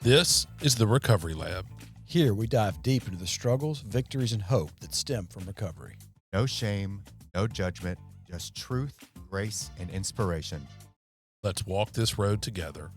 This is the Recovery Lab. Here we dive deep into the struggles, victories, and hope that stem from recovery. No shame, no judgment, just truth, grace, and inspiration. Let's walk this road together.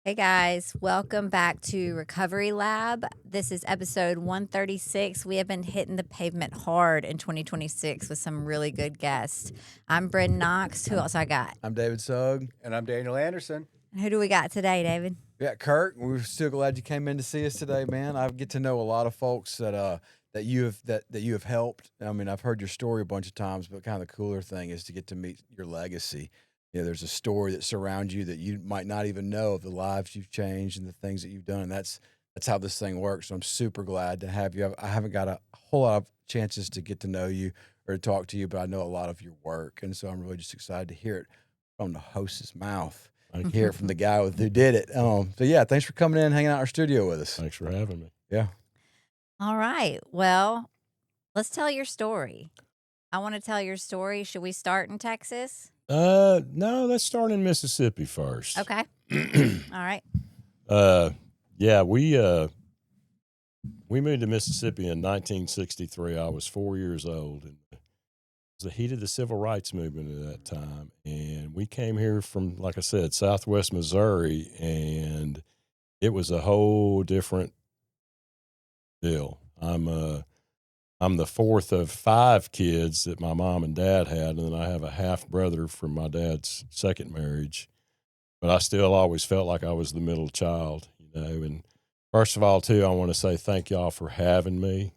Hey guys, welcome back to Recovery Lab. This is episode 136. We have been hitting the pavement hard in 2026 with some really good guests. I'm Brynn Knox. Who else I got? I'm David Sugg. And I'm Daniel Anderson. And who do we got today, David? Yeah, Kirk. We're still glad you came in to see us today, man. I get to know a lot of folks that you have helped. I mean, I've heard your story a bunch of times, but kind of the cooler thing is to get to meet your legacy. You know, there's a story that surrounds you that you might not even know of the lives you've changed and the things that you've done. And that's how this thing works. So I'm super glad to have you. I haven't got a whole lot of chances to get to know you or to talk to you, but I know a lot of your work. And so I'm really just excited to hear it from the host's mouth. Hear it from the guy who did it. So yeah, thanks for coming in and hanging out in our studio with us. Thanks for having me. Yeah. All right. Well, let's tell your story. I want to tell your story. Should we start in Texas? No, let's start in Mississippi first. Okay. All right. Yeah, we moved to Mississippi in 1963. I was 4 years old, and it was the heat of the civil rights movement at that time. And we came here from, like I said, Southwest Missouri, and it was a whole different deal. I'm the fourth of five kids that my mom and dad had, and then I have a half brother from my dad's second marriage. But I still always felt like I was the middle child, you know. And first of all, too, I want to say thank y'all for having me.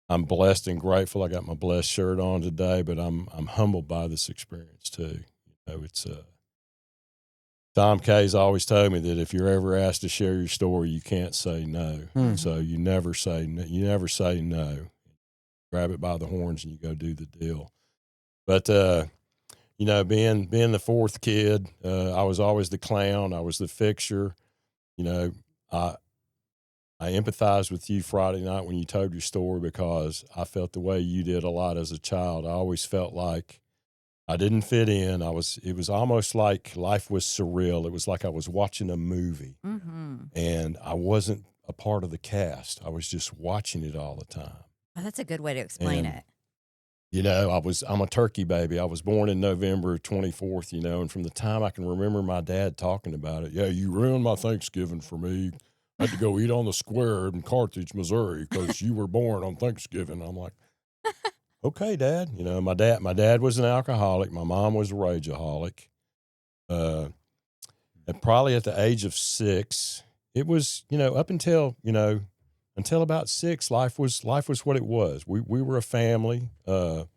I'm blessed and grateful. I got my blessed shirt on today, but I'm humbled by this experience too. You know, it's Tom K's always told me that if you're ever asked to share your story, you can't say no. So you never say no. You never say no. Grab it by the horns and you go do the deal. But you know, being the fourth kid, I was always the clown. I was the fixture. You know, I empathized with you Friday night when you told your story because I felt the way you did a lot as a child. I always felt like I didn't fit in. It was almost like life was surreal. It was like I was watching a movie, and I wasn't a part of the cast. I was just watching it all the time. Oh, that's a good way to explain it. You know, I'm a turkey baby. I was born in November 24th, you know, and from the time I can remember my dad talking about it, yeah, you ruined my Thanksgiving for me. I had to go eat on the square in Carthage, Missouri, because you were born on Thanksgiving. I'm like, okay, Dad. You know, my dad was an alcoholic. My mom was a rageaholic. And probably at the age of 6, it was, you know, until about 6, life was what it was. We were a family. The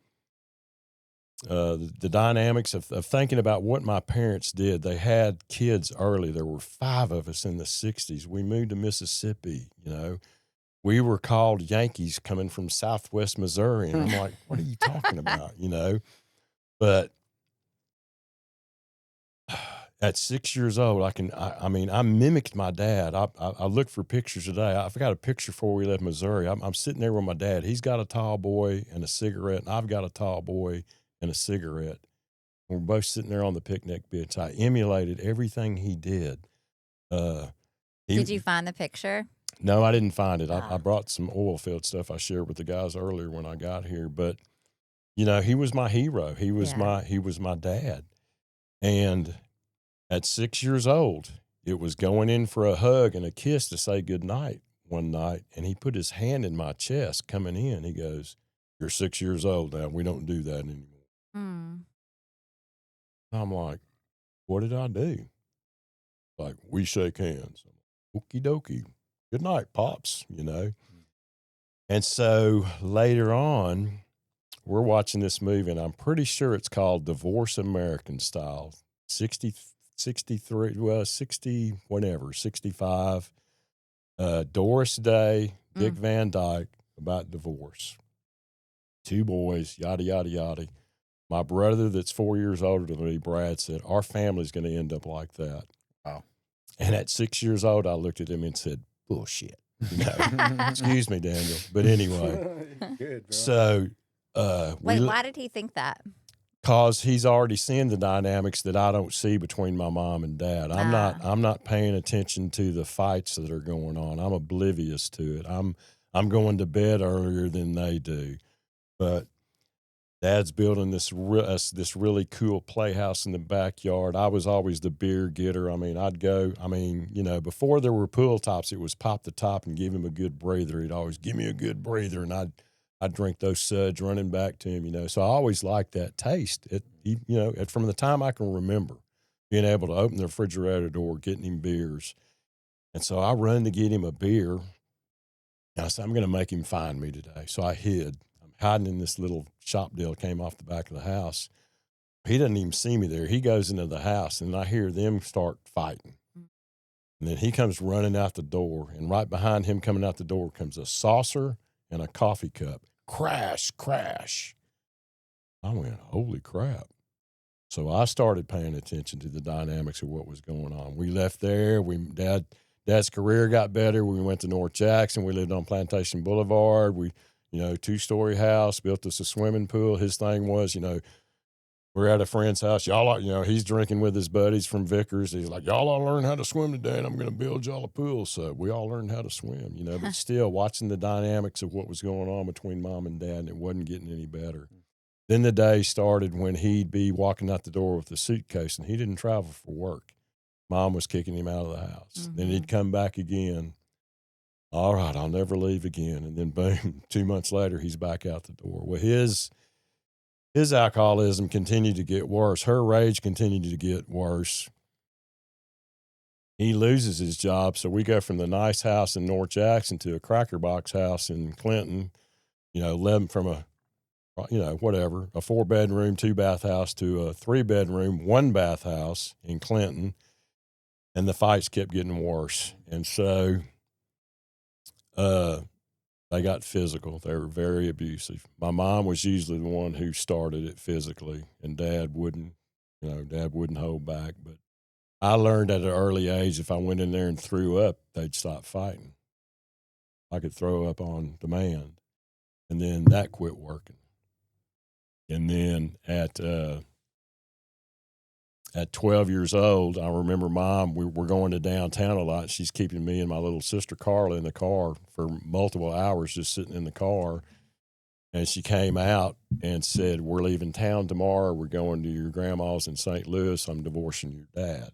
dynamics of thinking about what my parents did. They had kids early. There were 5 of us in the 60s. We moved to Mississippi, you know. We were called Yankees coming from Southwest Missouri. And I'm like, what are you talking about, you know? But at 6 years old, I mimicked my dad. I looked for pictures today. I got a picture before we left Missouri. I'm sitting there with my dad. He's got a tall boy and a cigarette, and I've got a tall boy and a cigarette. We're both sitting there on the picnic bench. I emulated everything he did. Did you find the picture? No, I didn't find it. I brought some oil field stuff I shared with the guys earlier when I got here. But, you know, he was my hero. He was my dad. And at 6 years old, it was going in for a hug and a kiss to say goodnight one night. And he put his hand in my chest coming in. He goes, "You're 6 years old now. We don't do that anymore." I'm like, what did I do? Like, we shake hands. Okie dokie. Good night, Pops, you know. And so later on, we're watching this movie, and I'm pretty sure it's called Divorce American Style. 65. Doris Day, Dick Van Dyke, about divorce. 2 boys, yada, yada, yada. My brother that's 4 years older than me, Brad, said, our family's going to end up like that. Wow. And at 6 years old, I looked at him and said, bullshit. You know, excuse me, Daniel. But anyway, Good, bro. so Wait, why did he think that? because he's already seen the dynamics that I don't see between my mom and dad. I'm not paying attention to the fights that are going on. I'm oblivious to it. I'm going to bed earlier than they do. But Dad's building this really cool playhouse in the backyard. I was always the beer getter. I mean, I'd go. I mean, you know, before there were pool tops, it was pop the top and give him a good breather. He'd always give me a good breather, and I'd drink those suds running back to him. You know, so I always liked that taste. From the time I can remember, being able to open the refrigerator door, getting him beers, and so I run to get him a beer. And I said, I'm going to make him find me today. So I hid. Hiding in this little shop deal came off the back of the house. He doesn't even see me there. He goes into the house, and I hear them start fighting. And then he comes running out the door, and right behind him coming out the door comes a saucer and a coffee cup. Crash, crash. I went, holy crap. So I started paying attention to the dynamics of what was going on. We left there. Dad's career got better. We went to North Jackson. We lived on Plantation Boulevard. We 2-story house, built us a swimming pool. His thing was, we're at a friend's house. Y'all, he's drinking with his buddies from Vickers. He's like, y'all all learn how to swim today, and I'm going to build y'all a pool. So we all learned how to swim, but still watching the dynamics of what was going on between mom and dad, and it wasn't getting any better. Then the day started when he'd be walking out the door with a suitcase, and he didn't travel for work. Mom was kicking him out of the house. Mm-hmm. Then he'd come back again. All right, I'll never leave again. And then boom, 2 months later, he's back out the door. Well, his alcoholism continued to get worse. Her rage continued to get worse. He loses his job, so we go from the nice house in North Jackson to a cracker box house in Clinton, 11 from a 4-bedroom, 2-bath house to a 3-bedroom, 1-bath house in Clinton. And the fights kept getting worse. And so they got physical. They were very abusive. My mom was usually the one who started it physically, and Dad wouldn't hold back. But I learned at an early age, if I went in there and threw up, they'd stop fighting. I could throw up on demand, and then that quit working. And then at 12 years old, I remember Mom, we're going to downtown a lot. She's keeping me and my little sister Carla in the car for multiple hours, just sitting in the car. And she came out and said, we're leaving town tomorrow. We're going to your grandma's in St. Louis. I'm divorcing your dad.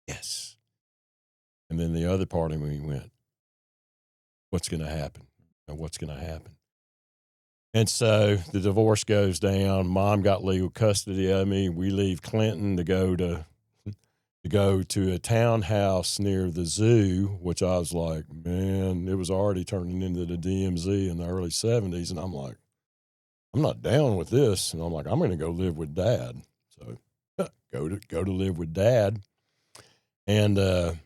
Yes. And then the other part of me went, what's going to happen? What's going to happen? And so the divorce goes down. Mom got legal custody of me. We leave Clinton to go to a townhouse near the zoo, which I was like, man, it was already turning into the DMZ in the early 70s. And I'm like, I'm not down with this. And I'm like, I'm going to go live with Dad. So go to live with Dad. And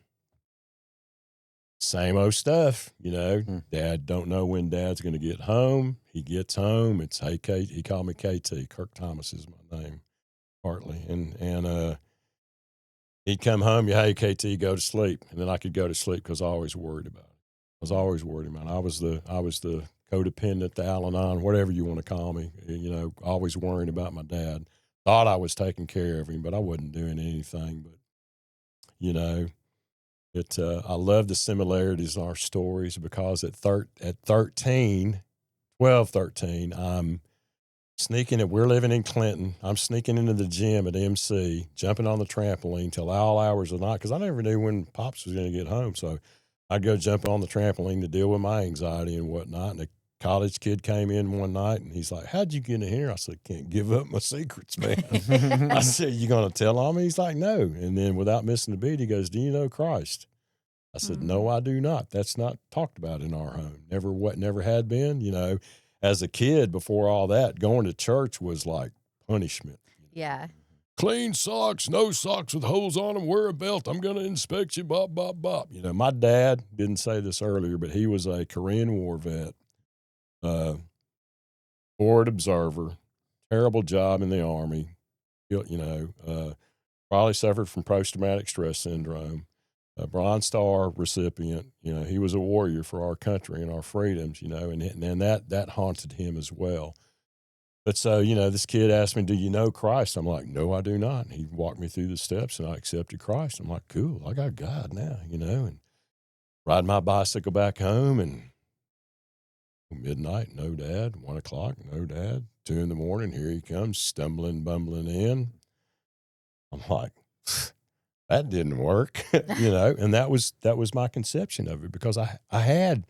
same old stuff, Dad don't know when Dad's going to get home. He gets home. It's, hey, Kate, he called me KT. Kirk Thomas is my name, Hartley. And he'd come home, hey, KT, go to sleep. And then I could go to sleep because I always worried about it. I was the codependent, the Al-Anon, whatever you want to call me, always worrying about my dad. Thought I was taking care of him, but I wasn't doing anything. But, I love the similarities in our stories because at 13, I'm sneaking we're living in Clinton. I'm sneaking into the gym at MC, jumping on the trampoline till all hours of the night because I never knew when Pops was going to get home. So I'd go jump on the trampoline to deal with my anxiety and whatnot. And a college kid came in one night and he's like, how'd you get in here? I said, can't give up my secrets, man. I said, you going to tell on me? He's like, no. And then without missing a beat, he goes, do you know Christ? I said, no, I do not. That's not talked about in our home. Never had been. As a kid, before all that, going to church was like punishment. Yeah. Clean socks, no socks with holes on them, wear a belt. I'm going to inspect you, bop, bop, bop. My dad didn't say this earlier, but he was a Korean War vet, forward observer, terrible job in the Army, probably suffered from post-traumatic stress syndrome, a Bronze Star recipient. You know, he was a warrior for our country and our freedoms, you know, and that haunted him as well. But so, you know, this kid asked me, do you know Christ? I'm like, no, I do not. And he walked me through the steps and I accepted Christ. I'm like, cool, I got God now, you know, and ride my bicycle back home and midnight, no dad, 1 o'clock, no dad, 2 a.m, here he comes, stumbling, bumbling in. I'm like, that didn't work, you know, and that was my conception of it because I had,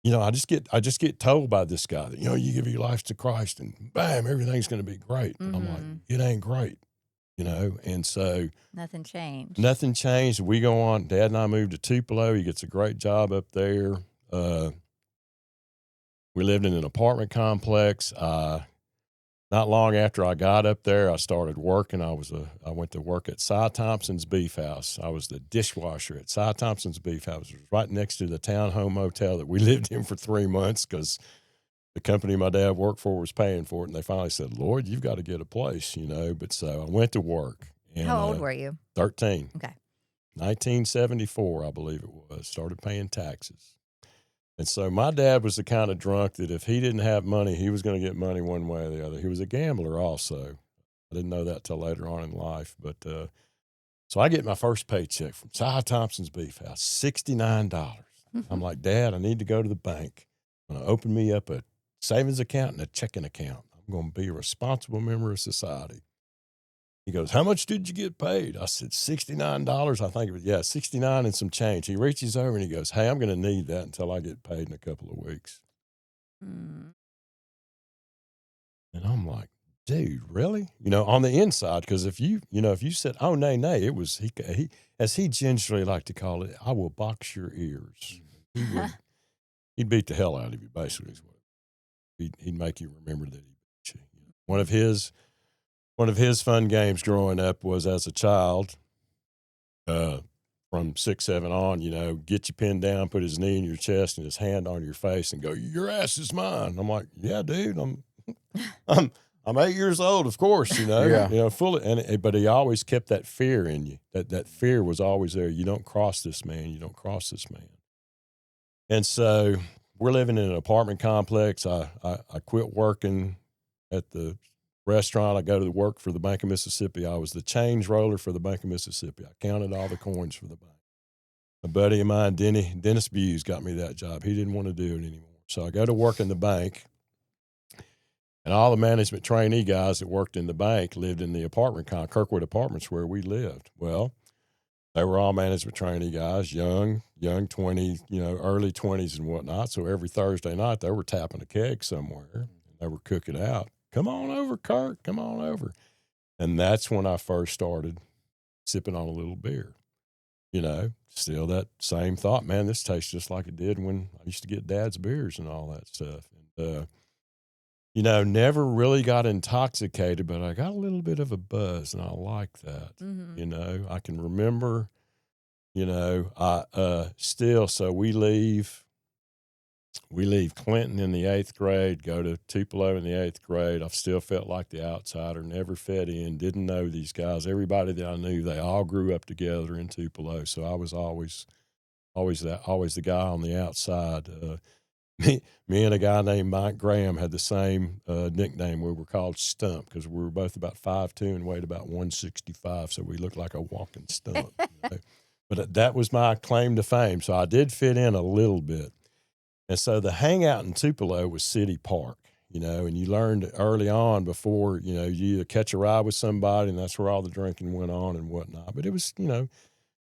you know, I just get told by this guy that, you know, you give your life to Christ and bam, everything's going to be great. And I'm like, it ain't great, you know? And so Nothing changed. nothing changed. We go on, Dad and I moved to Tupelo. He gets a great job up there. We lived in an apartment complex. Not long after I got up there, I started working. I went to work at Cy Thompson's Beef House. I was the dishwasher at Cy Thompson's Beef House. It was right next to the townhome motel that we lived in for 3 months because the company my dad worked for was paying for it. And they finally said, Lord, you've got to get a place, you know. But so I went to work. And, How old were you? 13. Okay. 1974, I believe it was. Started paying taxes. And so my dad was the kind of drunk that if he didn't have money, he was going to get money one way or the other. He was a gambler also. I didn't know that till later on in life. But so I get my first paycheck from Cy Thompson's Beef House, $69. I'm like, Dad, I need to go to the bank. I'm going to open me up a savings account and a checking account. I'm going to be a responsible member of society. He goes, how much did you get paid? I said, $69. I think it was, 69 and some change. He reaches over and he goes, hey, I'm going to need that until I get paid in a couple of weeks. And I'm like, dude, really? You know, on the inside, because if you said, oh, nay, it was, he as he gingerly liked to call it, I will box your ears. He'd beat the hell out of you, basically. Is what he'd make you remember that he beat you. One of his fun games growing up was as a child, from 6, 7 on, you know, get you pinned down, put his knee in your chest and his hand on your face and go, your ass is mine. I'm like, yeah, dude, I'm 8 years old, of course, you know, Yeah. you know, but he always kept that fear in you. That fear was always there. You don't cross this man. You don't cross this man. And so we're living in an apartment complex. I quit working at the restaurant. I go to work for the Bank of Mississippi. I was the change roller for the Bank of Mississippi. I counted all the coins for the bank. A buddy of mine, Dennis Buse, got me that job. He didn't want to do it anymore. So I go to work in the bank, and all the management trainee guys that worked in the bank lived in the apartment, Kirkwood Apartments, where we lived. Well, they were all management trainee guys, young 20, you know, early 20s and whatnot. So every Thursday night they were tapping a keg somewhere and they were cooking out. Come on over, Kirk. Come on over. And that's when I first started sipping on a little beer. You know, still that same thought, man, this tastes just like it did when I used to get Dad's beers and all that stuff. And, you know, never really got intoxicated, but I got a little bit of a buzz, and I like that. You know, I can remember, you know, so we leave Clinton in the 8th grade, go to Tupelo in the 8th grade. I've still felt like the outsider, never fit in, didn't know these guys. Everybody that I knew, they all grew up together in Tupelo. So I was always the guy on the outside. Me and a guy named Mike Graham had the same nickname. We were called Stump because we were both about 5'2" and weighed about 165, so we looked like a walking stump. You know? But that was my claim to fame, so I did fit in a little bit. And so the hangout in Tupelo was City Park, you know, and you learned early on before, you know, you either catch a ride with somebody, and that's where all the drinking went on and whatnot. But it was, you know,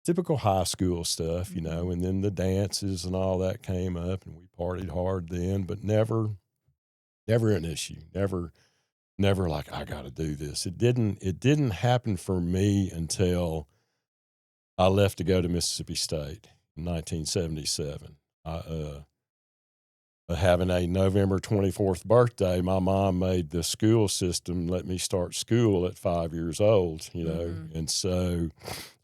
typical high school stuff, you know, and then the dances and all that came up, and we partied hard then, but never an issue. Never like, I got to do this. It didn't happen for me until I left to go to Mississippi State in 1977. Having a November 24th birthday, my mom made the school system let me start school at 5 years old, you know, and so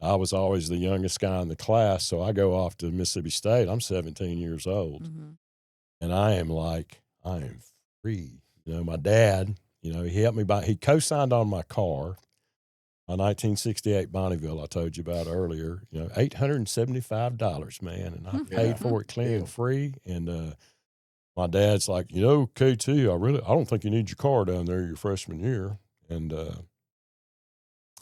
I was always the youngest guy in the class. So I go off to Mississippi State. I'm 17 years old, and I am free. You know, my dad, you know, he helped me he co-signed on my car. my 1968 Bonneville I told you about earlier, $875, man. And I paid for it clean and free. And my dad's like, KT, I don't think you need your car down there your freshman year. And I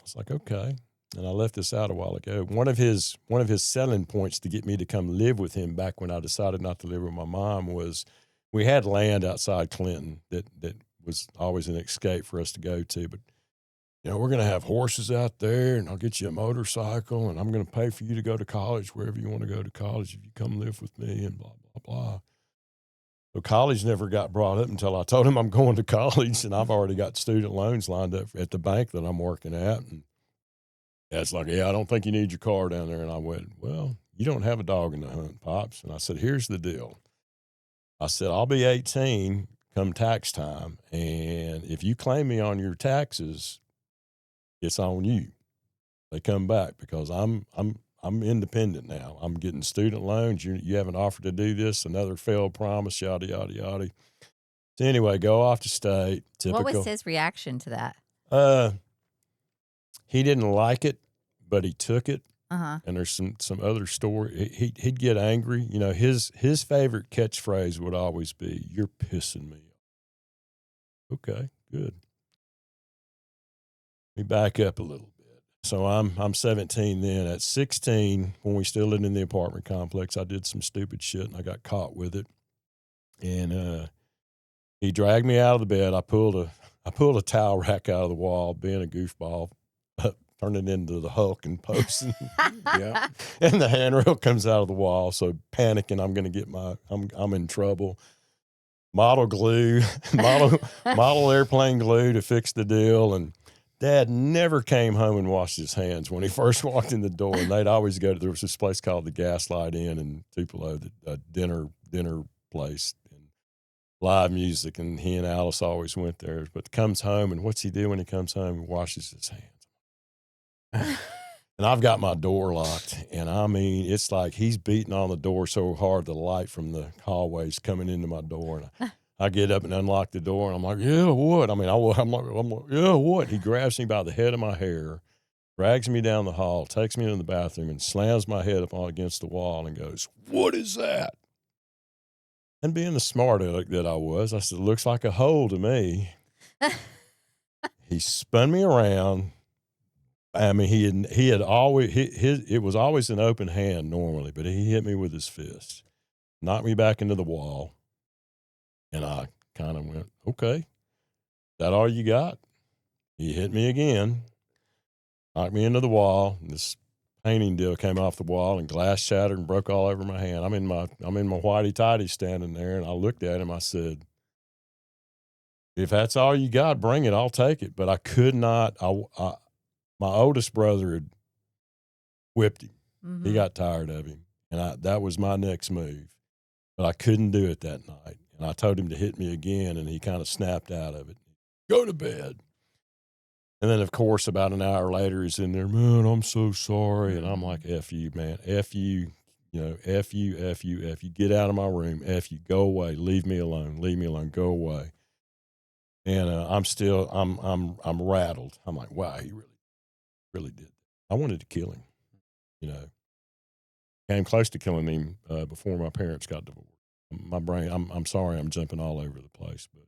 was like, okay. And I left this out a while ago. One of his selling points to get me to come live with him back when I decided not to live with my mom was we had land outside Clinton that was always an escape for us to go to. But, we're going to have horses out there, and I'll get you a motorcycle, and I'm going to pay for you to go to college wherever you want to go to college if you come live with me, and blah, blah, blah. So college never got brought up until I told him I'm going to college, and I've already got student loans lined up at the bank that I'm working at. And Dad's like, I don't think you need your car down there. And I went, well, you don't have a dog in the hunt, Pops. And I said, here's the deal. I said, I'll be 18 come tax time. And if you claim me on your taxes, it's on you. They come back because I'm independent now. I'm getting student loans. You haven't offered to do this, another failed promise, yada, yada, yada. So anyway, go off to state. Typical. What was his reaction to that? He didn't like it, but he took it. Uh-huh. And there's some other story. He'd get angry. His favorite catchphrase would always be, "You're pissing me off." Okay, good. Let me back up a little bit. So I'm 17 then. At 16, when we still lived in the apartment complex, I did some stupid shit and I got caught with it. And he dragged me out of the bed. I pulled a towel rack out of the wall, being a goofball. Turned it into the Hulk and post. Yeah. And the handrail comes out of the wall. So panicking, I'm going to get I'm in trouble. Model glue, model airplane glue to fix the deal. And Dad never came home and washed his hands when he first walked in the door. And they'd always go to, there was this place called the Gaslight Inn in Tupelo, a dinner place and live music. And he and Alice always went there. But comes home, and what's he do when he comes home? He washes his hands. And I've got my door locked, and I mean, it's like he's beating on the door so hard the light from the hallway's coming into my door. And I get up and unlock the door, and I'm like, yeah, what? I mean, I'm like, yeah, what? He grabs me by the head of my hair, drags me down the hall, takes me into the bathroom, and slams my head up against the wall and goes, what is that? And being the smart aleck that I was, I said, looks like a hole to me. He spun me around. I mean, he had always, it was always an open hand normally, but he hit me with his fist, knocked me back into the wall. And I kind of went, okay, that all you got? He hit me again, knocked me into the wall. And this painting deal came off the wall and glass shattered and broke all over my hand. I'm in my whitey tighty standing there. And I looked at him. I said, if that's all you got, bring it. I'll take it. But I could not, my oldest brother had whipped him. Mm-hmm. He got tired of him. And that was my next move. But I couldn't do it that night. And I told him to hit me again, and he kind of snapped out of it. Go to bed. And then, of course, about an hour later, he's in there, man, I'm so sorry. And I'm like, F you, man. F you, F you, F you, F you. Get out of my room. F you. Go away. Leave me alone. Leave me alone. Go away. And I'm rattled. I'm like, wow, he really did. I wanted to kill him, Came close to killing him before my parents got divorced. My brain, I'm sorry, I'm jumping all over the place, but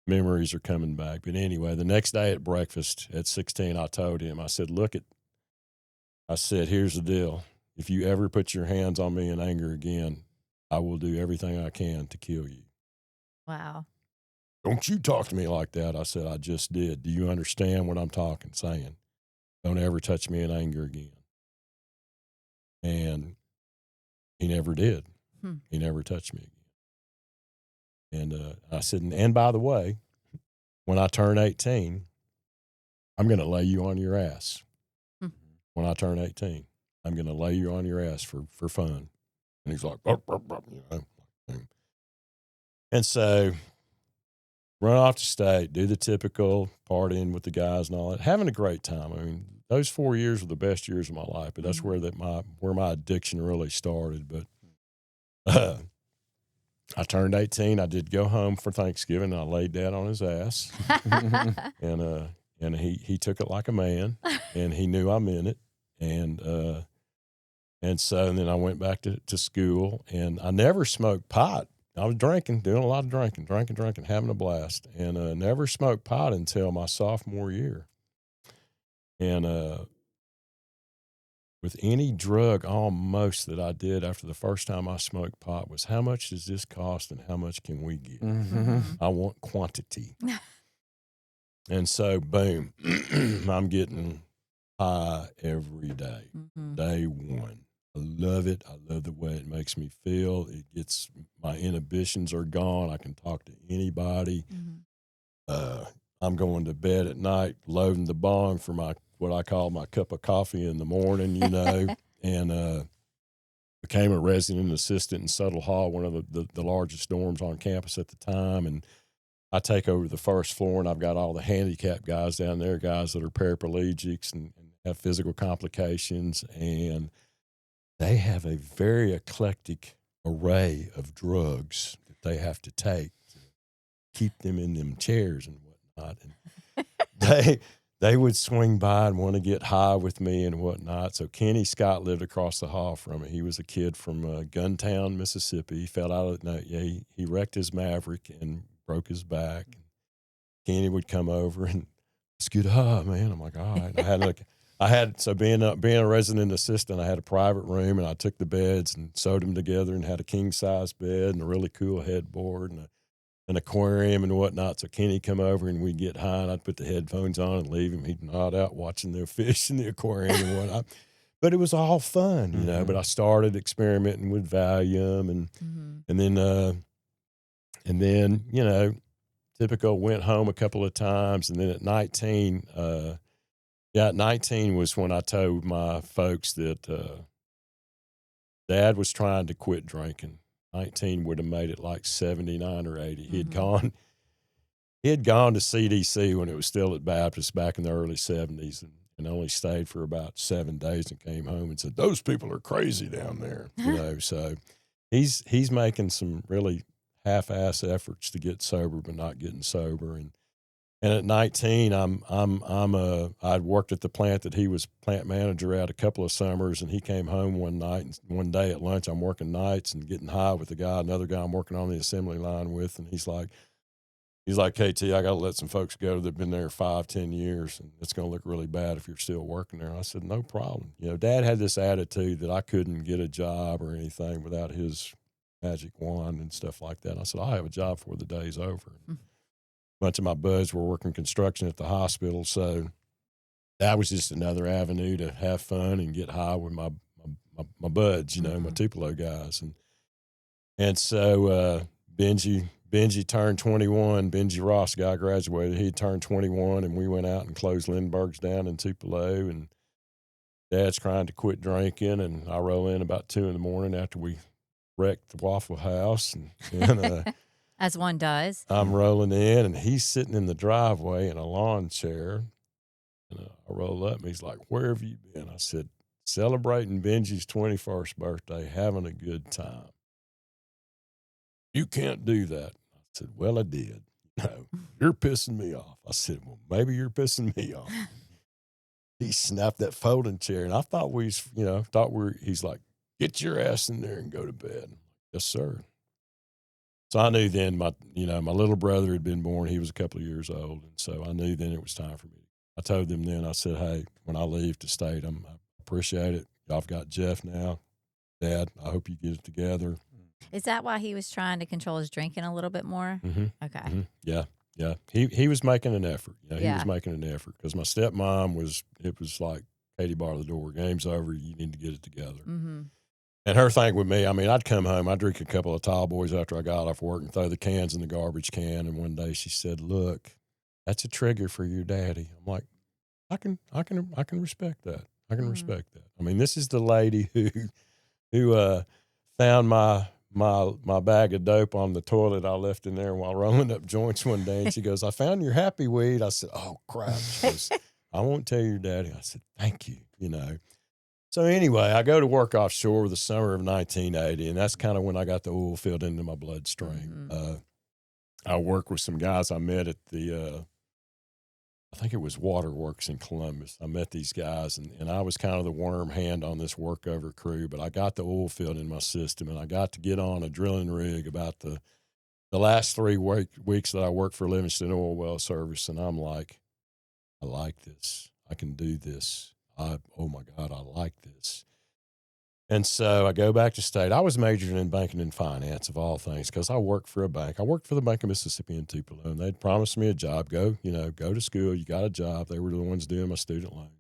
memories are coming back. But anyway, the next day at breakfast at 16, I told him, I said, here's the deal. If you ever put your hands on me in anger again, I will do everything I can to kill you. Wow. Don't you talk to me like that. I said, I just did. Do you understand what I'm saying? Don't ever touch me in anger again. And he never did. He never touched me again. And I said, and by the way, when I turn 18, I'm going to lay you on your ass. When I turn 18, I'm going to lay you on your ass for fun. And he's like, And so run off to state, do the typical partying with the guys and all that, having a great time. I mean, those 4 years were the best years of my life, but that's where my addiction really started. But I turned 18. I did go home for Thanksgiving. And I laid Dad on his ass, and and he took it like a man, and he knew I meant it, and then I went back to school, and I never smoked pot. I was drinking, doing a lot of drinking, having a blast, and never smoked pot until my sophomore year. And with any drug almost that I did after the first time I smoked pot was, how much does this cost and how much can we get? Mm-hmm. I want quantity. And so, boom, I'm getting high every day. Mm-hmm. Day one. I love it. I love the way it makes me feel. It gets, my inhibitions are gone. I can talk to anybody. Mm-hmm. I'm going to bed at night, loading the bong for what I call my cup of coffee in the morning, and became a resident assistant in Suttle Hall, one of the largest dorms on campus at the time. And I take over the first floor, and I've got all the handicapped guys down there, guys that are paraplegics and have physical complications, and they have a very eclectic array of drugs that they have to take to keep them in them chairs and whatnot. And they would swing by and want to get high with me and whatnot. So Kenny Scott lived across the hall from me. He was a kid from Guntown, Mississippi. He fell out of he wrecked his Maverick and broke his back. And Kenny would come over and, let's get high, man. I'm like, all right. So being a resident assistant, I had a private room, and I took the beds and sewed them together and had a king size bed and a really cool headboard and an aquarium and whatnot. So Kenny come over and we'd get high, and I'd put the headphones on and leave him. He'd nod out watching the fish in the aquarium and whatnot. But it was all fun, Mm-hmm. But I started experimenting with Valium and then, typical, went home a couple of times. And then at 19, at 19 was when I told my folks that Dad was trying to quit drinking. 19 would have made it like 79 or 80. He had gone to CDC when it was still at Baptist back in the early 70s and only stayed for about 7 days and came home and said, those people are crazy down there. So he's making some really half-ass efforts to get sober, but not getting sober. And at 19, I'd worked at the plant that he was plant manager at a couple of summers, and he came home one night, and one day at lunch, I'm working nights and getting high with another guy I'm working on the assembly line with, and he's like, KT, I got to let some folks go that've been there 5-10 years, and it's going to look really bad if you're still working there. I said, no problem. Dad had this attitude that I couldn't get a job or anything without his magic wand and stuff like that. And I said, I'll have a job before the day's over. A bunch of my buds were working construction at the hospital, so that was just another avenue to have fun and get high with my buds, my Tupelo guys. And so Benji turned 21. Benji Ross, guy graduated. He turned 21, and we went out and closed Lindbergh's down in Tupelo, and Dad's trying to quit drinking, and I roll in about 2 a.m. after we wrecked the Waffle House, and As one does. I'm rolling in, and he's sitting in the driveway in a lawn chair, and I roll up, and he's like, where have you been? I said, celebrating Benji's 21st birthday, having a good time. You can't do that. I said, well, I did. No, you're pissing me off. I said, well, maybe you're pissing me off. He snapped that folding chair, and I thought he's like, get your ass in there and go to bed. Yes, sir. So I knew then my little brother had been born. He was a couple of years old. And so I knew then it was time for me. I told them then, I said, hey, when I leave to state, I appreciate it. Y'all have got Jeff now. Dad, I hope you get it together. Is that why he was trying to control his drinking a little bit more? Mm-hmm. Okay. Mm-hmm. Yeah. He was making an effort. He Yeah. was making an effort because my stepmom was like, Katie, bar the door. Game's over. You need to get it together. Mm-hmm. And her thing with me, I'd come home, I'd drink a couple of tall boys after I got off work and throw the cans in the garbage can. And one day she said, look, that's a trigger for your daddy. I'm like, I can respect that. I can respect that. This is the lady who found my bag of dope on the toilet I left in there while rolling up joints one day. And she goes, I found your happy weed. I said, oh, crap. She goes, I won't tell your daddy. I said, thank you, So anyway, I go to work offshore the summer of 1980, and that's kind of when I got the oil filled into my bloodstream. I work with some guys I met at I think it was Waterworks in Columbus. I met these guys, and I was kind of the worm hand on this workover crew, but I got the oil field in my system, and I got to get on a drilling rig about the last 3 weeks that I worked for Livingston Oil Well Service, and I'm like, I like this. I can do this. Oh, my God, I like this. And so I go back to state. I was majoring in banking and finance, of all things, because I worked for a bank. I worked for the Bank of Mississippi in Tupelo, and they'd promised me a job. Go to school. You got a job. They were the ones doing my student loan.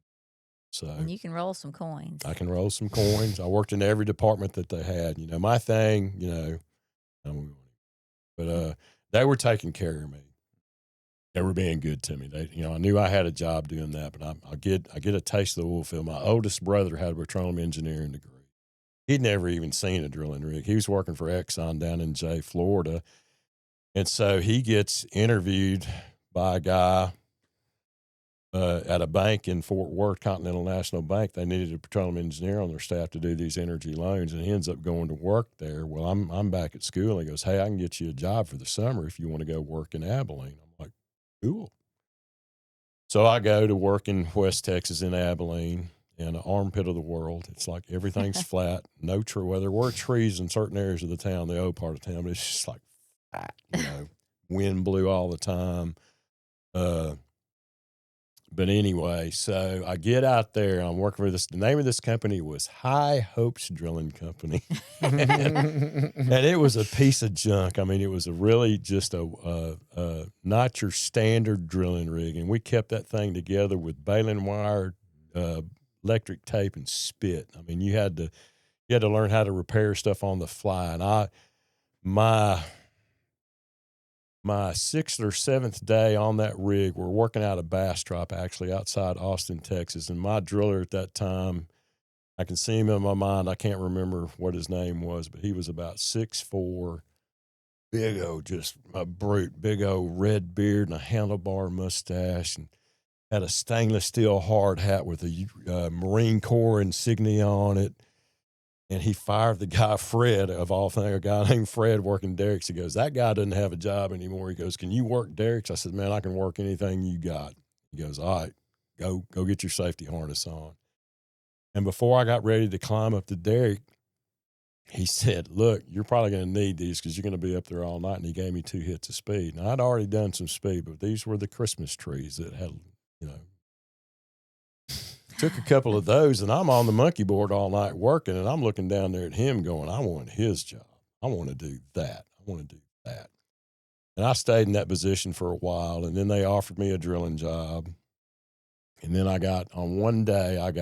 So And you can roll some coins. I can roll some coins. I worked in every department that they had. My thing, but they were taking care of me. They were being good to me. They, I knew I had a job doing that, but I get a taste of the oil field. My oldest brother had a petroleum engineering degree. He'd never even seen a drilling rig. He was working for Exxon down in Florida. And so he gets interviewed by a guy at a bank in Fort Worth, Continental National Bank. They needed a petroleum engineer on their staff to do these energy loans, and he ends up going to work there. Well, I'm back at school, and he goes, hey, I can get you a job for the summer if you want to go work in Abilene. I'm like, cool. So I go to work in West Texas in Abilene. In an armpit of the world. It's like everything's flat, no tree. Well, there were trees in certain areas of the town, the old part of town, but it's just like flat, wind blew all the time. But anyway, so I get out there and I'm working for this. The name of this company was High Hopes Drilling Company. And it was a piece of junk. I mean, it was really just a not your standard drilling rig. And we kept that thing together with baling wire, electric tape, and spit. I mean, you had to learn how to repair stuff on the fly. And my 6th or 7th day on that rig, we're working out of Bastrop, actually outside Austin, Texas. And my driller at that time, I can see him in my mind. I can't remember what his name was, but he was about 6'4", big old, just a brute, big old red beard and a handlebar mustache, and had a stainless steel hard hat with a Marine Corps insignia on it. And he fired the guy, Fred, of all things, a guy named Fred working derricks. He goes, that guy doesn't have a job anymore. He goes, can you work derricks? I said, man, I can work anything you got. He goes, all right, go get your safety harness on. And before I got ready to climb up the derrick, he said, look, you're probably going to need these because you're going to be up there all night. And he gave me 2 hits of speed. Now, I'd already done some speed, but these were the Christmas trees that had, took a couple of those, and I'm on the monkey board all night working, and I'm looking down there at him going, I want his job. I want to do that. I want to do that. And I stayed in that position for a while, and then they offered me a drilling job. And then on one day, I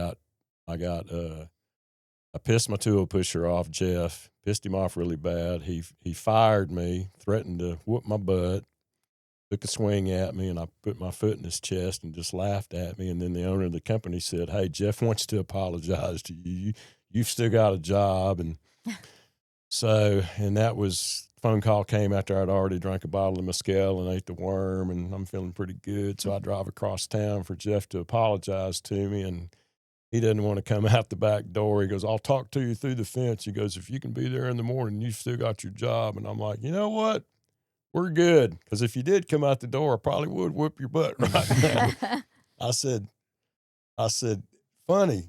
pissed my tool pusher off, Jeff, pissed him off really bad. He fired me, threatened to whoop my butt, took a swing at me, and I put my foot in his chest and just laughed at me. And then the owner of the company said, hey, Jeff wants to apologize to you. You've still got a job. And and that phone call came after I'd already drank a bottle of mezcal and ate the worm, and I'm feeling pretty good. So I drive across town for Jeff to apologize to me, and he doesn't want to come out the back door. He goes, I'll talk to you through the fence. He goes, if you can be there in the morning, you've still got your job. And I'm like, you know what? We're good, because if you did come out the door, I probably would whip your butt right now. I said, funny,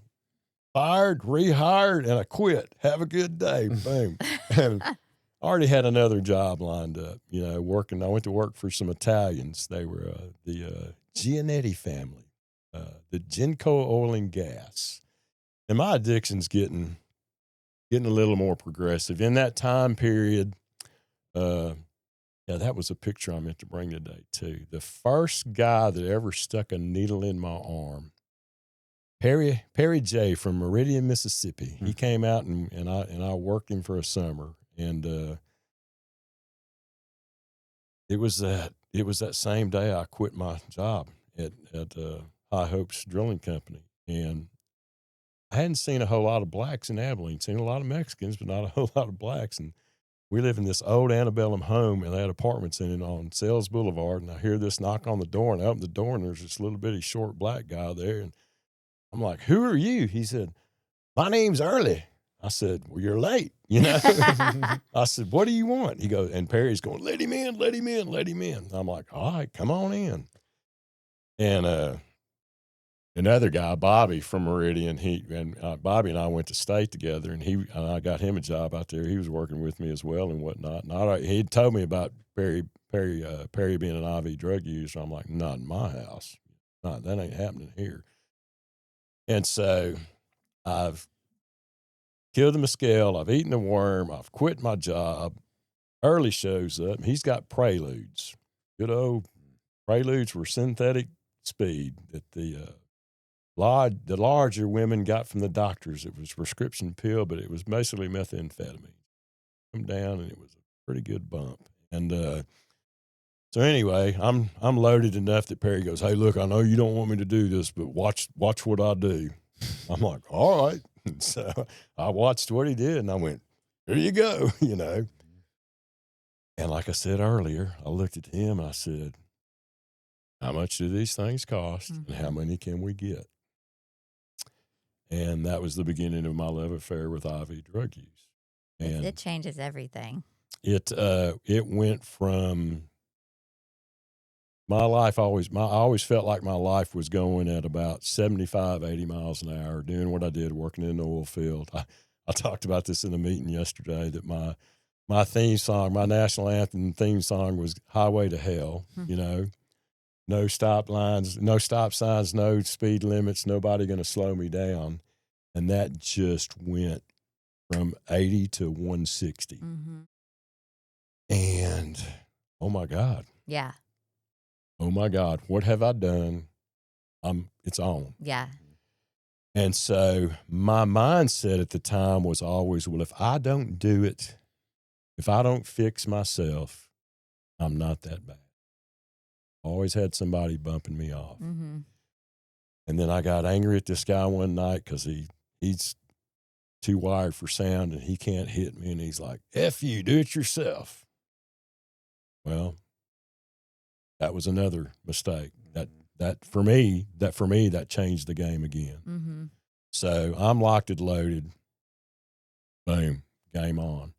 fired, rehired, and I quit. Have a good day. Boom. I already had another job lined up, working. I went to work for some Italians. They were the Giannetti family, the Genco Oil and Gas. And my addiction's getting a little more progressive. In that time period, yeah, that was a picture I meant to bring today, too. The first guy that ever stuck a needle in my arm, Perry J. from Meridian, Mississippi. He came out, and I worked him for a summer. And it was that same day I quit my job at High Hopes Drilling Company. And I hadn't seen a whole lot of blacks in Abilene. Seen a lot of Mexicans, but not a whole lot of blacks. And we live in this old antebellum home, and they had apartments in it on Sales Boulevard. And I hear this knock on the door, and I open the door, and there's this little bitty short black guy there. And I'm like, who are you? He said, my name's Early. I said, well, you're late, I said, what do you want? He goes, and Perry's going, let him in, let him in, let him in. I'm like, all right, come on in. And another guy, Bobby from Meridian, Bobby and I went to state together, and I got him a job out there. He was working with me as well and whatnot. And he told me about Perry being an IV drug user. I'm like, not in my house. That ain't happening here. And so I've killed the mescal. I've eaten the worm. I've quit my job. Early shows up. And he's got Preludes. Good old Preludes were synthetic speed that the larger women got from the doctors. It was a prescription pill, but it was basically methamphetamine. Come down, and it was a pretty good bump. And so anyway, I'm loaded enough that Perry goes, "Hey, look, I know you don't want me to do this, but watch what I do." I'm like, "All right." And so I watched what he did, and I went, "Here you go," you know. And like I said earlier, I looked at him and I said, "How much do these things cost, and how many can we get?" And that was the beginning of my love affair with IV drug use. And it changes everything. It went from my life I always felt like my life was going at about 75, 80 miles an hour, doing what I did, working in the oil field. I talked about this in a meeting yesterday, that my theme song, my national anthem theme song was Highway to Hell, you know. No stop lines, no stop signs, no speed limits, nobody going to slow me down. And that just went from 80 to 160. And, oh, my God. Yeah. Oh, my God, what have I done? It's on. Yeah. And so my mindset at the time was always, well, if I don't do it, if I don't fix myself, I'm not that bad. Always had somebody bumping me off. And then I got angry at this guy one night because he's too wired for sound and he can't hit me. And he's like, "F you, do it yourself." Well, that was another mistake. That for me, that changed the game again. So I'm locked and loaded. Boom, game on.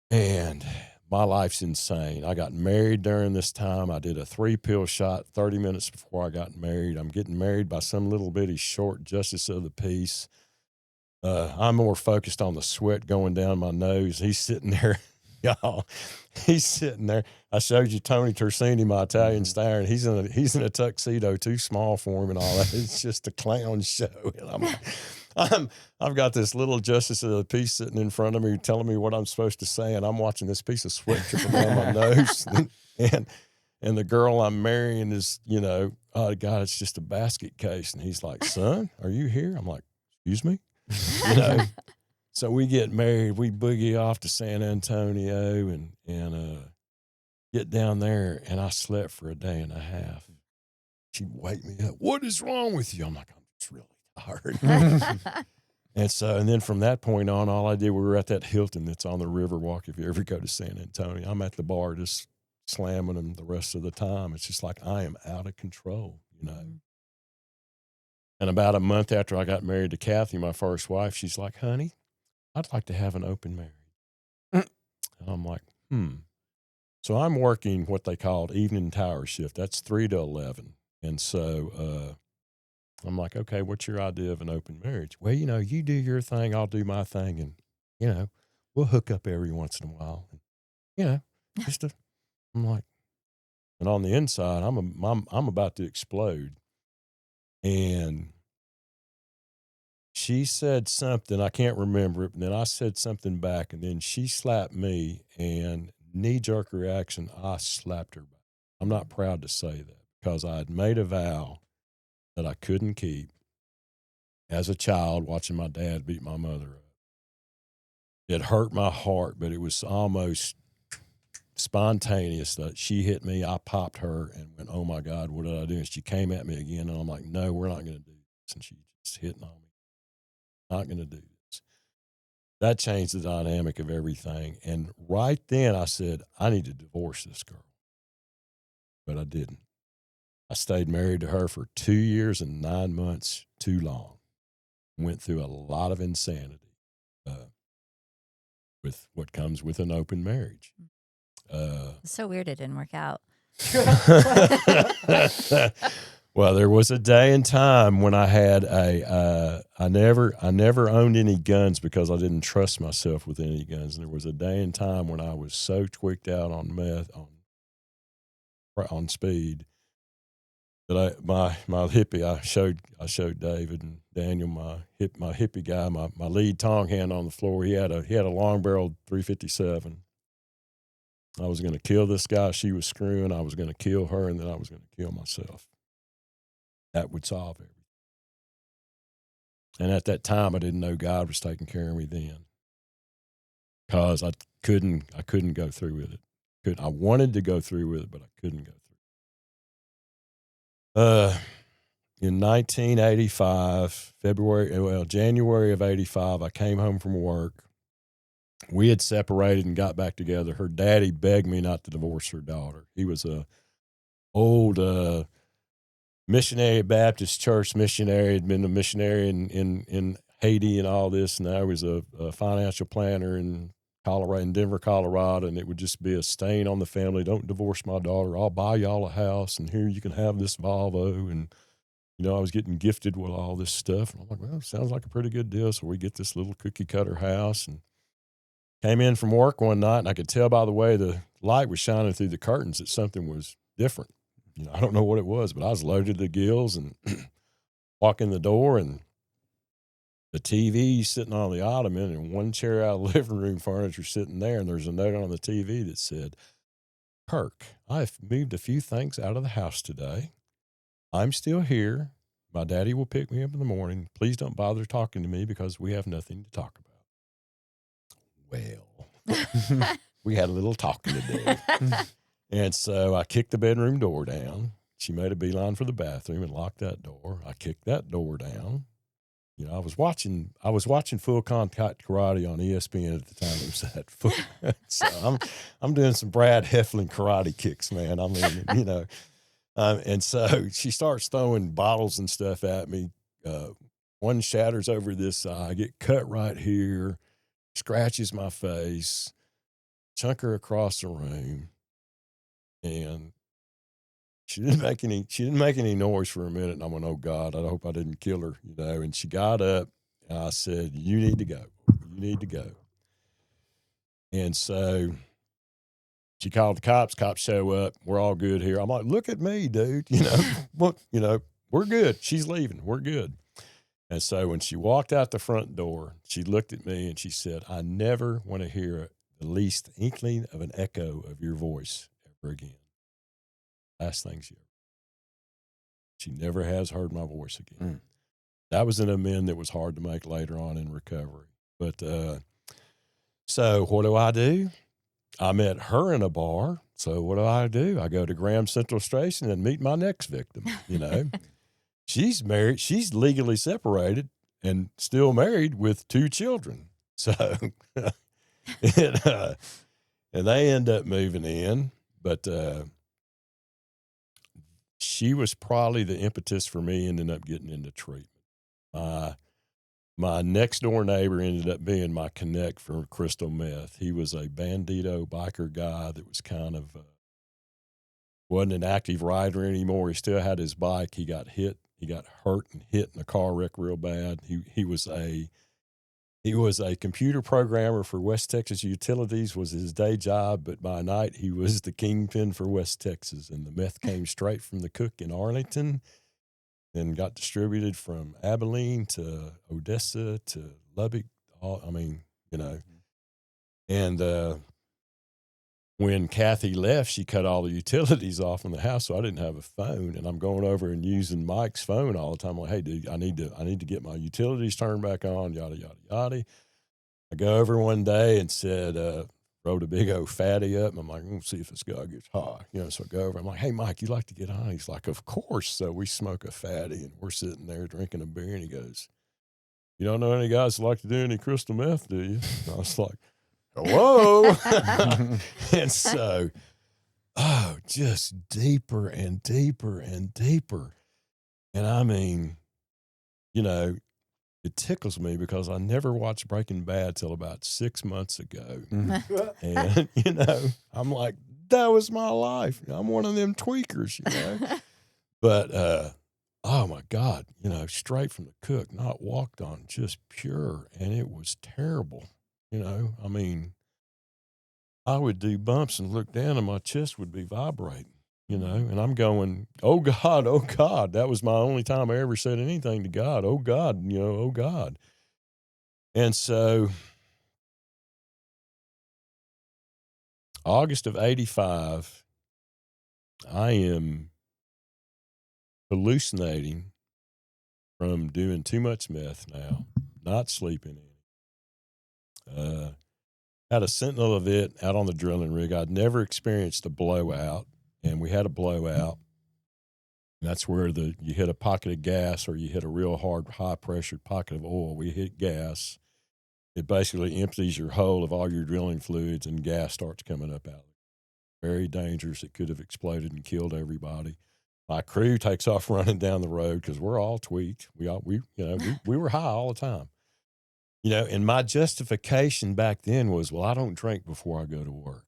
And my life's insane. I got married during this time. I did a 3-pill shot 30 minutes before I got married. I'm getting married by some little bitty short justice of the peace. I'm more focused on the sweat going down my nose. He's sitting there, y'all. He's sitting there. I showed you Tony Tersini, my Italian star, and he's in a tuxedo, too small for him and all that. It's just a clown show. And I'm like, I've got this little justice of the peace sitting in front of me telling me what I'm supposed to say, and I'm watching this piece of sweat trickle down my nose. And the girl I'm marrying is, you know, oh, God, it's just a basket case. And he's like, "Son, are you here?" I'm like, "Excuse me?" You know. So we get married. We boogie off to San Antonio and get down there, and I slept for a day and a half. She'd wake me up. "What is wrong with you?" I'm like, "I'm just really tired." And then from that point on, all I did, we were at that Hilton that's on the Riverwalk. If you ever go to San Antonio, I'm at the bar just slamming them the rest of the time. It's just like I am out of control, you know. And about a month after I got married to Kathy, my first wife, she's like, "Honey, I'd like to have an open marriage." And I'm like, So I'm working what they called evening tower shift. That's 3 to 11. And so I'm like, "Okay, what's your idea of an open marriage?" "Well, you know, you do your thing, I'll do my thing, and, you know, we'll hook up every once in a while." And, you know, I'm like, and on the inside, I'm about to explode. And she said something, I can't remember it, and then I said something back, and then she slapped me, and knee-jerk reaction, I slapped her back. I'm not proud to say that because I had made a vow that I couldn't keep as a child watching my dad beat my mother up. It hurt my heart, but it was almost spontaneous that she hit me. I popped her and went, "Oh, my God, what did I do?" And she came at me again, and I'm like, "No, we're not going to do this." And she just hitting on me. "Not going to do this." That changed the dynamic of everything. And right then I said, I need to divorce this girl. But I didn't. I stayed married to her for 2 years and 9 months, too long. Went through a lot of insanity with what comes with an open marriage. It's so weird it didn't work out. Well, there was a day and time when I had I never owned any guns because I didn't trust myself with any guns. And there was a day and time when I was so tweaked out on meth, on speed, that my hippie, I showed David and Daniel, my hippie guy, my lead tong hand on the floor. He had a long barreled 357. I was going to kill this guy. She was screwing. I was going to kill her, and then I was going to kill myself. That would solve everything. And at that time, I didn't know God was taking care of me then, because I couldn't go through with it. I wanted to go through with it, but I couldn't go through. In 1985, January of 85, I came home from work. We had separated and got back together. Her daddy begged me not to divorce her daughter. He was a old missionary, Baptist church missionary, had been a missionary in Haiti and all this. And now he was a financial planner in Denver, Colorado. And it would just be a stain on the family. Don't divorce my daughter. I'll buy y'all a house, and here you can have this Volvo. And, I was getting gifted with all this stuff. And I'm like, well, sounds like a pretty good deal. So we get this little cookie cutter house, and came in from work one night, and I could tell by the way the light was shining through the curtains that something was different. I don't know what it was, but I was loaded to the gills and walk in the door, and the TV sitting on the ottoman and one chair out of the living room furniture sitting there. And there's a note on the TV that said, Kirk, I've moved a few things out of the house today. I'm still here. My daddy will pick me up in the morning. Please don't bother talking to me because we have nothing to talk about. Well, we had a little talking today. And so I kicked the bedroom door down. She made a beeline for the bathroom and locked that door. I kicked that door down. I was watching Full Contact Karate on ESPN at the time. It was that. So I'm doing some Brad Heflin karate kicks, man. I mean, and so she starts throwing bottles and stuff at me. One shatters over this eye. I get cut right here, scratches my face, chunk her across the room. And she didn't make any noise for a minute. And I went, oh God, I hope I didn't kill her, And she got up, and I said, you need to go. You need to go. And so she called the cops. Cops show up. We're all good here. I'm like, look at me, dude. We're good. She's leaving. We're good. And so when she walked out the front door, she looked at me and she said, I never want to hear the least inkling of an echo of your voice ever again. Last thing she never has heard my voice again. That was an amend that was hard to make later on in recovery. But so what do? I met her in a bar. So what do? I go to Graham Central Station and meet my next victim. She's married. She's legally separated and still married with 2 children. So, and they end up moving in, but she was probably the impetus for me ending up getting into treatment. My next door neighbor ended up being my connect for crystal meth. He was a bandito biker guy that was kind of wasn't an active rider anymore. He still had his bike. He got hurt and hit in a car wreck real bad. He was a computer programmer for West Texas Utilities, was his day job, but by night he was the kingpin for West Texas. And the meth came straight from the cook in Arlington and got distributed from Abilene to Odessa to Lubbock. And when Kathy left, she cut all the utilities off in the house, so I didn't have a phone. And I'm going over and using Mike's phone all the time. I'm like, hey, dude, I need to get my utilities turned back on, yada, yada, yada. I go over one day and said, wrote a big old fatty up. And I'm like, let's see if this guy gets hot. So I go over. I'm like, hey, Mike, you like to get on? He's like, of course. So we smoke a fatty, and we're sitting there drinking a beer. And he goes, you don't know any guys that like to do any crystal meth, do you? And I was like, hello. And so, just deeper and deeper and deeper. And I mean, it tickles me because I never watched Breaking Bad till about 6 months ago. And, I'm like, that was my life. I'm one of them tweakers, But, oh my God, straight from the cook, not walked on, just pure. And it was terrible. I mean, I would do bumps and look down and my chest would be vibrating, and I'm going, oh God, oh God. That was my only time I ever said anything to God. Oh God, oh God. And so August of 85, I am hallucinating from doing too much meth now, not sleeping in. Had a sentinel of it out on the drilling rig. I'd never experienced a blowout, and we had a blowout. And that's where you hit a pocket of gas or you hit a real hard, high-pressured pocket of oil. We hit gas. It basically empties your hull of all your drilling fluids, and gas starts coming up out of it. Very dangerous. It could have exploded and killed everybody. My crew takes off running down the road because we're all tweaked. We were high all the time. And my justification back then was, well, I don't drink before I go to work.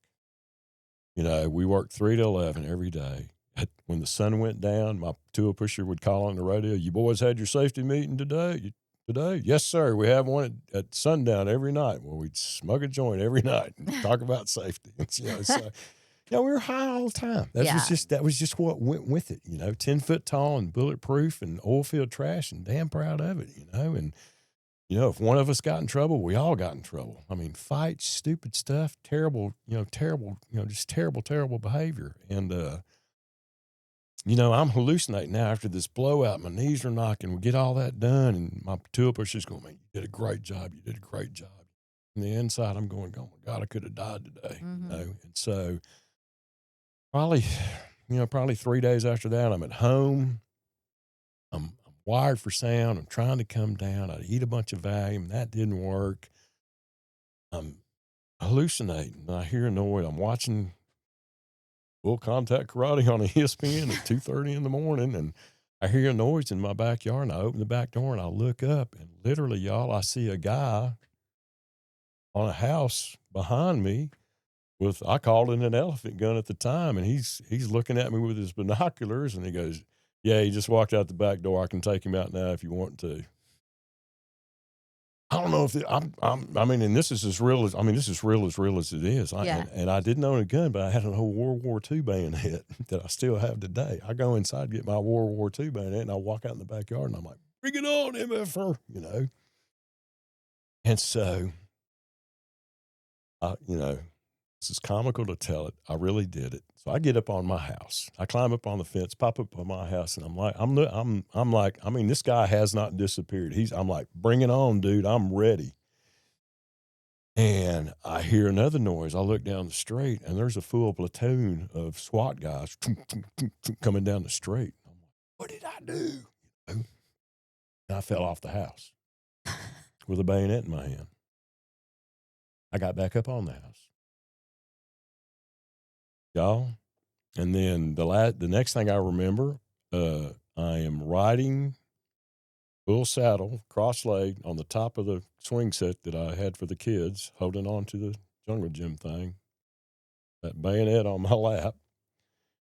We worked 3 to 11 every day. When the sun went down, my tool pusher would call on the radio, you boys had your safety meeting today? Today? Yes, sir. We have one at sundown every night. Well, we'd smoke a joint every night and talk about safety. So, we were high all the time. That was just what went with it, 10 foot tall and bulletproof and oil field trash, and damn proud of it, and if one of us got in trouble, we all got in trouble. I mean, fights, stupid stuff, terrible, just terrible behavior. And, I'm hallucinating now after this blowout. My knees are knocking. We get all that done, and my tool pusher's going, man, you did a great job. You did a great job. On the inside, I'm going, oh, my God, I could have died today. Mm-hmm. And so probably 3 days after that, I'm at home. I'm wired for sound. I'm trying to come down. I eat a bunch of Valium. That didn't work. I'm hallucinating. I hear a noise. I'm watching Full Contact Karate on ESPN at 2:30 in the morning, and I hear a noise in my backyard, and I open the back door, and I look up, and literally, y'all, I see a guy on a house behind me with, I called it an elephant gun at the time, and he's looking at me with his binoculars, and he goes, yeah, he just walked out the back door. I can take him out now if you want to. I don't know if and this is as real as it is. And I didn't own a gun, but I had an old World War II bayonet that I still have today. I go inside, get my World War II bayonet, and I walk out in the backyard, and I'm like, bring it on, MFR, And so, this is comical to tell it. I really did it. So I get up on my house. I climb up on the fence, pop up on my house, and I'm like, this guy has not disappeared. I'm like, bring it on, dude. I'm ready. And I hear another noise. I look down the street, and there's a full platoon of SWAT guys coming down the street. I'm like, what did I do? And I fell off the house with a bayonet in my hand. I got back up on the house. Y'all, and then the next thing I remember, I am riding full saddle, cross-legged, on the top of the swing set that I had for the kids, holding on to the jungle gym thing, that bayonet on my lap.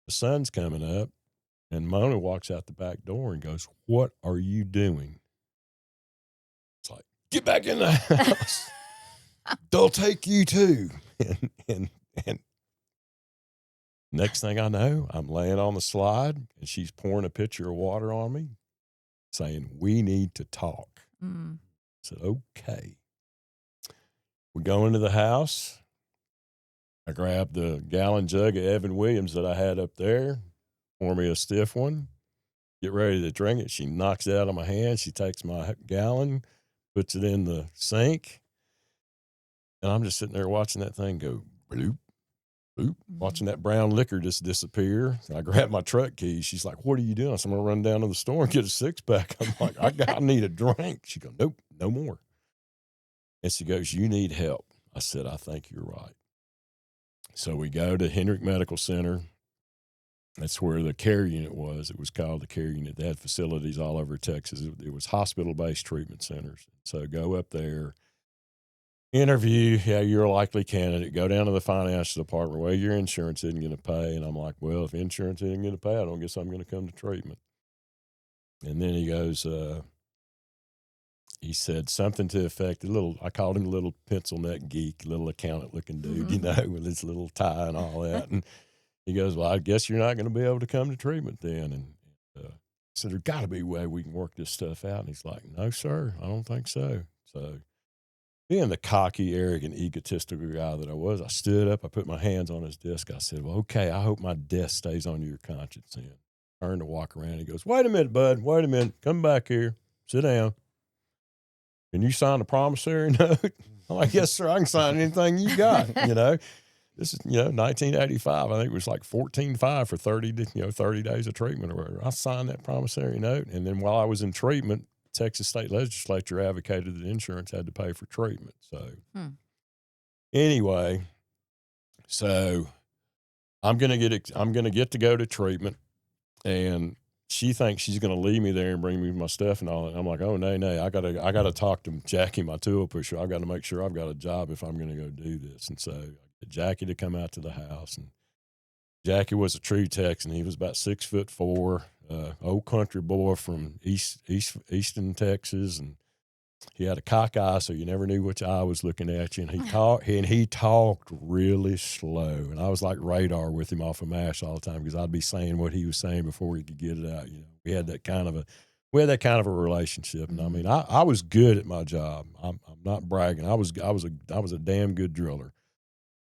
The sun's coming up, and Mona walks out the back door and goes, what are you doing? It's like, get back in the house. They'll take you too. And next thing I know, I'm laying on the slide, and she's pouring a pitcher of water on me, saying, we need to talk. I said, okay. We go into the house. I grab the gallon jug of Evan Williams that I had up there, pour me a stiff one, get ready to drink it. She knocks it out of my hand. She takes my gallon, puts it in the sink, and I'm just sitting there watching that thing go bloop. Watching that brown liquor just disappear. I grabbed my truck keys. She's like, what are you doing? I said, I'm going to run down to the store and get a 6-pack. I'm like, I need a drink. She goes, nope, no more. And she goes, you need help. I said, I think you're right. So we go to Hendrick Medical Center. That's where the care unit was. It was called the care unit. They had facilities all over Texas. It was hospital-based treatment centers. So go up there. interview. Yeah, you're a likely candidate. Go down to the financial department. Well, your insurance isn't going to pay. And I'm like, well, if insurance isn't going to pay, I don't guess I'm going to come to treatment. And then he goes, he said something to the effect, I called him a little pencil neck geek, little accountant looking dude, you know, with his little tie and all that. And he goes, well, I guess you're not going to be able to come to treatment then. And I said, there's got to be a way we can work this stuff out. And he's like, no, sir, I don't think so. So being the cocky, arrogant, egotistical guy that I was, I stood up, I put my hands on his desk. I said, well, okay, I hope my death stays on your conscience then. Turned to walk around. He goes, wait a minute, bud. Wait a minute. Come back here. Sit down. Can you sign a promissory note? I'm like, yes, sir. I can sign anything you got. You know, this is, 1985. I think it was like $14,500 for 30 days of treatment or whatever. I signed that promissory note. And then while I was in treatment, Texas state legislature advocated that insurance had to pay for treatment. So anyway, so I'm going to get to go to treatment, and she thinks she's going to leave me there and bring me my stuff and all that. I'm like, oh, no, I gotta talk to Jackie, my tool pusher. I've got to make sure I've got a job if I'm going to go do this. And so I get Jackie to come out to the house, and Jackie was a true Texan. He was about 6'4", old country boy from eastern Texas, and he had a cock eye, so you never knew which eye was looking at you. And he talked really slow, and I was like radar with him off of MASH all the time because I'd be saying what he was saying before he could get it out. We had that kind of a relationship, and I mean, I was good at my job. I'm not bragging. I was a damn good driller.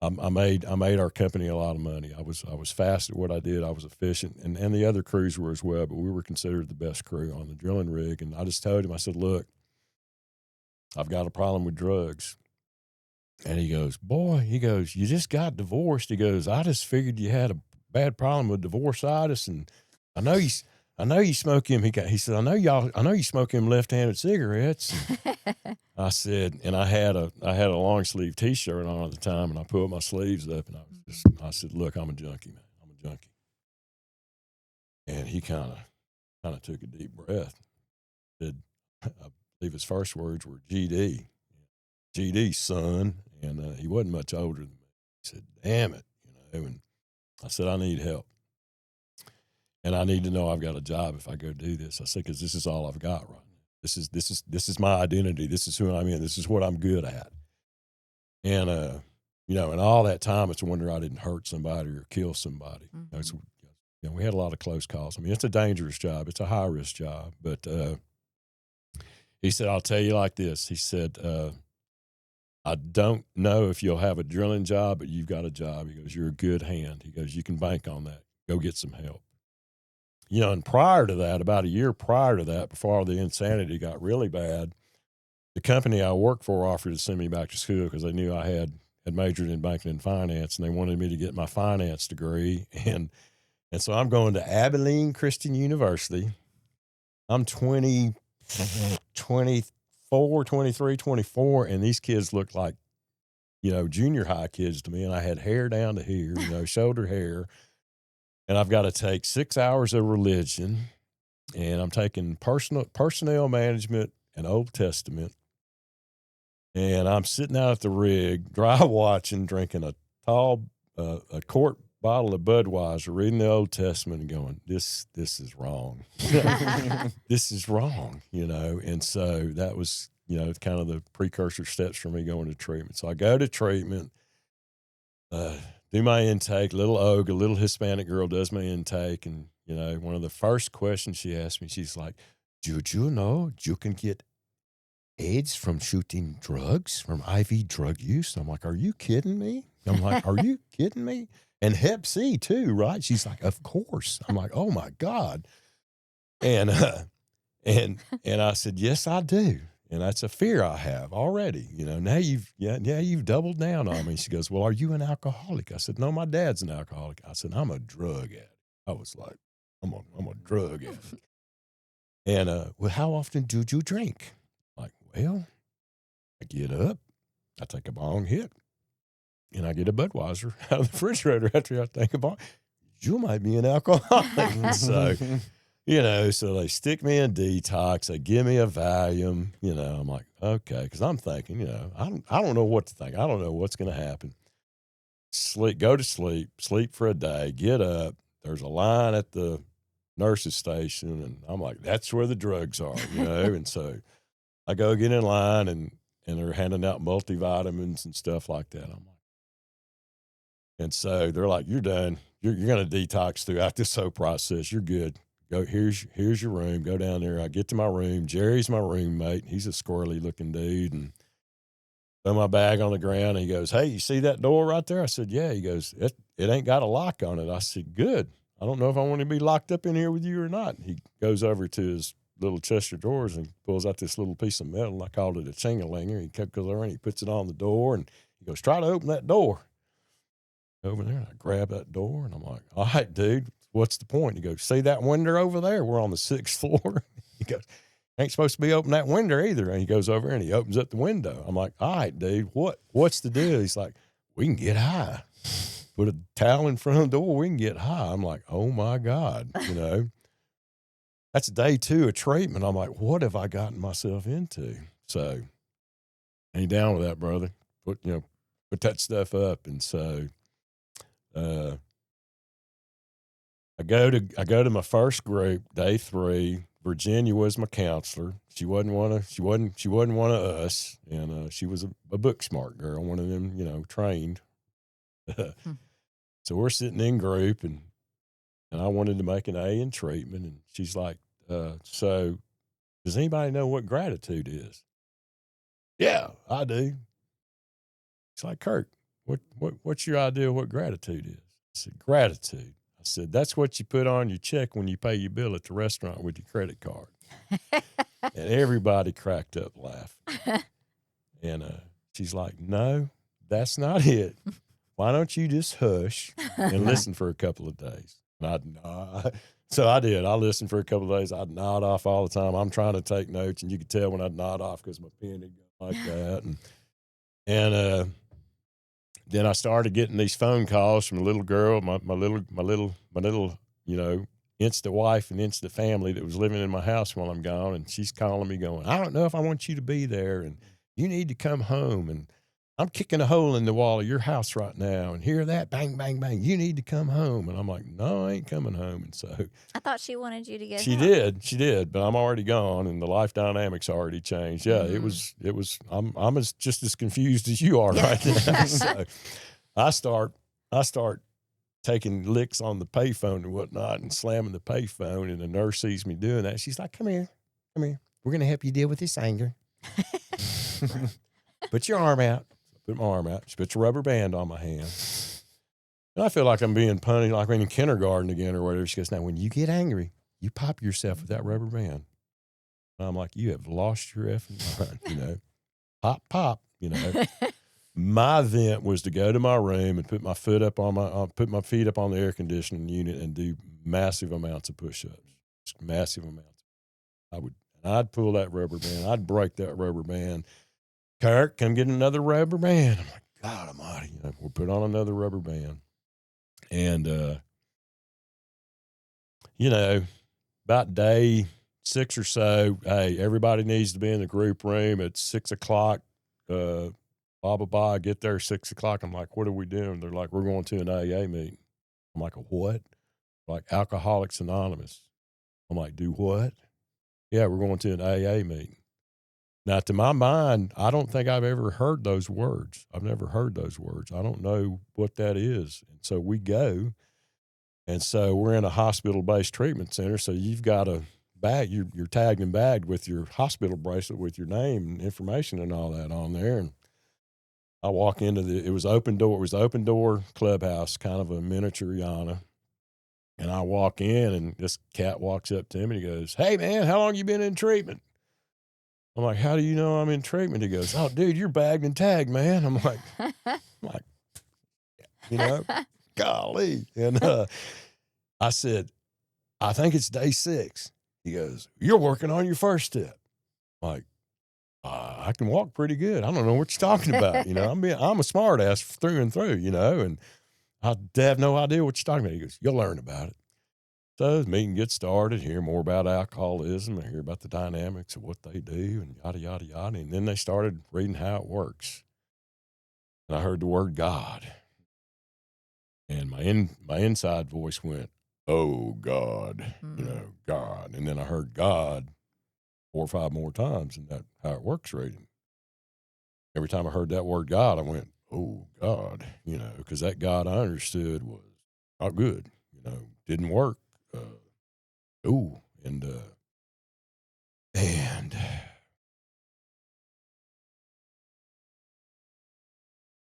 I made our company a lot of money. I was fast at what I did. I was efficient, and the other crews were as well. But we were considered the best crew on the drilling rig. And I just told him, I said, look, I've got a problem with drugs. And he goes, you just got divorced. He goes, I just figured you had a bad problem with divorceitis, and I know you smoke him. He said, I know you smoke him left-handed cigarettes. I said, and I had a long sleeve T-shirt on at the time, and I pulled my sleeves up, and I said, look, I'm a junkie, man. I'm a junkie. And he kind of took a deep breath. Said, I believe his first words were GD, son. And he wasn't much older than me. He said, damn it, and I said, I need help. And I need to know I've got a job if I go do this. I said, because this is all I've got right now. This is my identity. This is who I'm in. This is what I'm good at. And, and all that time, it's a wonder I didn't hurt somebody or kill somebody. Mm-hmm. We had a lot of close calls. I mean, it's a dangerous job. It's a high-risk job. But he said, I'll tell you like this. He said, I don't know if you'll have a drilling job, but you've got a job. He goes, you're a good hand. He goes, you can bank on that. Go get some help. And prior to that, about a year prior to that, before the insanity got really bad, the company I worked for offered to send me back to school because they knew I had majored in banking and finance, and they wanted me to get my finance degree. And so I'm going to Abilene Christian University. I'm 23, 24, and these kids looked like, junior high kids to me, and I had hair down to here, shoulder hair. And I've got to take 6 hours of religion, and I'm taking personnel management and Old Testament. And I'm sitting out at the rig, dry watching, drinking a quart bottle of Budweiser, reading the Old Testament and going, this is wrong. This is wrong, And so that was, kind of the precursor steps for me going to treatment. So I go to treatment, do my intake, a little Hispanic girl does my intake. And, one of the first questions she asked me, she's like, did you know you can get AIDS from shooting drugs, from IV drug use? I'm like, are you kidding me? I'm like, are you kidding me? And Hep C too, right? She's like, of course. I'm like, oh my God. And I said, yes, I do. And that's a fear I have already. Now you've doubled down on me. She goes, well, are you an alcoholic? I said, no, my dad's an alcoholic. I said, I'm a drug addict. I was like, I'm a drug addict. And, well, how often do you drink? I'm like, well, I get up, I take a bong hit, and I get a Budweiser out of the refrigerator after I take a bong. You might be an alcoholic. So You know, so they stick me in detox. They give me a Valium. You know, I'm like, okay, because I'm thinking, you know, I don't know what to think. I don't know what's going to happen. Go to sleep for a day, get up. There's a line at the nurse's station, and I'm like, that's where the drugs are, you know. And so I go get in line, and they're handing out multivitamins and stuff like that. I'm like, and so they're like, you're done. You're going to detox throughout this whole process. You're good. Go, here's your room. Go down there. I get to my room. Jerry's my roommate. He's a squirrely looking dude, and throw my bag on the ground. And he goes, hey, you see that door right there? I said, yeah. He goes, it ain't got a lock on it. I said, good. I don't know if I want to be locked up in here with you or not. He goes over to his little chest of drawers and pulls out this little piece of metal. I called it a chingalinger. He goes over and he puts it on the door, and he goes, try to open that door. Over there, I grab that door, and I'm like, all right, dude, what's the point? He goes, see that window over there? We're on the 6th floor. He goes, ain't supposed to be opening that window either. And he goes over and he opens up the window. I'm like, all right, dude, what's the deal? He's like, we can get high. Put a towel in front of the door, we can get high. I'm like, oh my God, you know. That's day 2 of treatment. I'm like, what have I gotten myself into? So, ain't down with that, brother. Put that stuff up. And so I go to my first group, day 3. Virginia was my counselor. She wasn't one of us, and she was a book smart girl, one of them, you know, trained. So we're sitting in group, and I wanted to make an A in treatment, and she's like, so does anybody know what gratitude is? Yeah, I do. It's like, Kirk, what's your idea of what gratitude is? I said, gratitude. I said, that's what you put on your check when you pay your bill at the restaurant with your credit card. And everybody cracked up laughing. And she's like, no, that's not it. Why don't you just hush and listen for a couple of days? And so I did. I listened for a couple of days. I'd nod off all the time. I'm trying to take notes, and you could tell when I'd nod off because my pen had gone like that. And then I started getting these phone calls from a little girl, my little, you know, instant wife and instant family that was living in my house while I'm gone. And she's calling me going, I don't know if I want you to be there, and you need to come home. And I'm kicking a hole in the wall of your house right now, and hear that? Bang, bang, bang. You need to come home. And I'm like, no, I ain't coming home. And so I thought she wanted you to get She did, but I'm already gone, and the life dynamics already changed. Yeah, it was, I'm just as confused as you are right now. So I start taking licks on the payphone and whatnot, and slamming the payphone, and the nurse sees me doing that. She's like, come here. We're going to help you deal with this anger. Put your arm out. Put my arm out. She puts a rubber band on my hand. And I feel like I'm being punished, like I'm in kindergarten again or whatever. She goes, now, when you get angry, you pop yourself with that rubber band. And I'm like, you have lost your effing mind, you know. Pop, pop, you know. My vent was to go to my room and put my feet up on the air conditioning unit and do massive amounts of push-ups. Just massive amounts. I'd pull that rubber band. I'd break that rubber band. Kirk, come get another rubber band. I'm like, God almighty. You know, we'll put on another rubber band. And, you know, about day 6 or so, hey, everybody needs to be in the group room at 6 o'clock. Blah, blah, blah. I get there at 6 o'clock. I'm like, what are we doing? They're like, we're going to an AA meeting. I'm like, a what? Like Alcoholics Anonymous. I'm like, do what? Yeah, we're going to an AA meeting. Now, to my mind, I don't think I've ever heard those words. I've never heard those words. I don't know what that is. And so we go, and so we're in a hospital-based treatment center, so you've got a bag, you're tagged and bagged with your hospital bracelet with your name and information and all that on there. And I walk into it was the open door clubhouse, kind of a miniature Yana. And I walk in, and this cat walks up to him, and he goes, hey, man, how long you been in treatment? I'm like, how do you know I'm in treatment? He goes, oh, dude, you're bagged and tagged, man. I'm like, you know, golly. And I said, I think it's day 6. He goes, you're working on your first step. I'm like, I can walk pretty good. I don't know what you're talking about. You know, I'm a smart ass through and through, you know, and I have no idea what you're talking about. He goes, you'll learn about it. So the meeting gets started, hear more about alcoholism, and hear about the dynamics of what they do, and yada, yada, yada. And then they started reading how it works. And I heard the word God. And my inside voice went, oh, God, God. And then I heard God 4 or 5 more times in that how it works reading. Every time I heard that word God, I went, oh, God, because that God I understood was not good, didn't work. And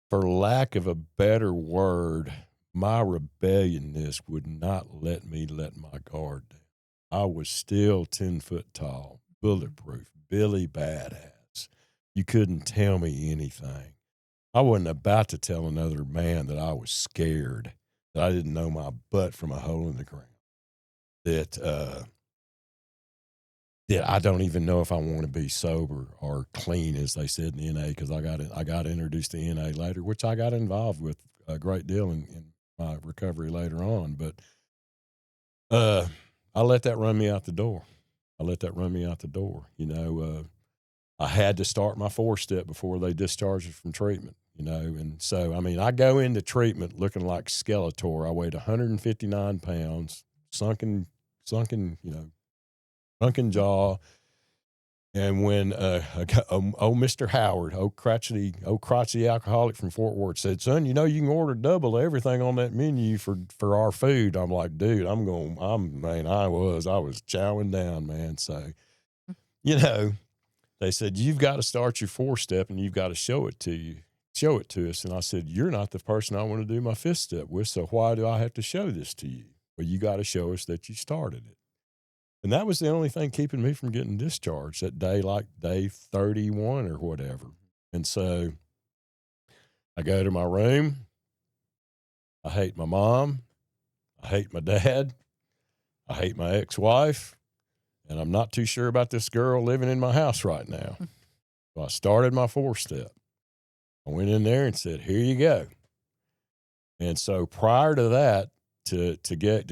for lack of a better word, my rebelliousness would not let me let my guard down. I was still 10 foot tall, bulletproof, Billy Badass. You couldn't tell me anything. I wasn't about to tell another man that I was scared, that I didn't know my butt from a hole in the ground, that I don't even know if I want to be sober or clean, as they said in the NA, because I got introduced to NA later, which I got involved with a great deal in my recovery later on. But I let that run me out the door. I had to start my 4-step before they discharged me from treatment, And so, I go into treatment looking like Skeletor. I weighed 159 pounds, sunken jaw. And when Mr. Howard, crotchety alcoholic from Fort Worth, said, son, you can order double everything on that menu for our food. I'm like, dude, I was chowing down, man. So, they said, you've got to start your 4-step and you've got to show it to us. And I said, you're not the person I want to do my 5th step with. So why do I have to show this to you? Well, you got to show us that you started it. And that was the only thing keeping me from getting discharged that day, like day 31 or whatever. And so I go to my room. I hate my mom. I hate my dad. I hate my ex-wife. And I'm not too sure about this girl living in my house right now. So I started my 4-step. I went in there and said, here you go. And so prior to that, to get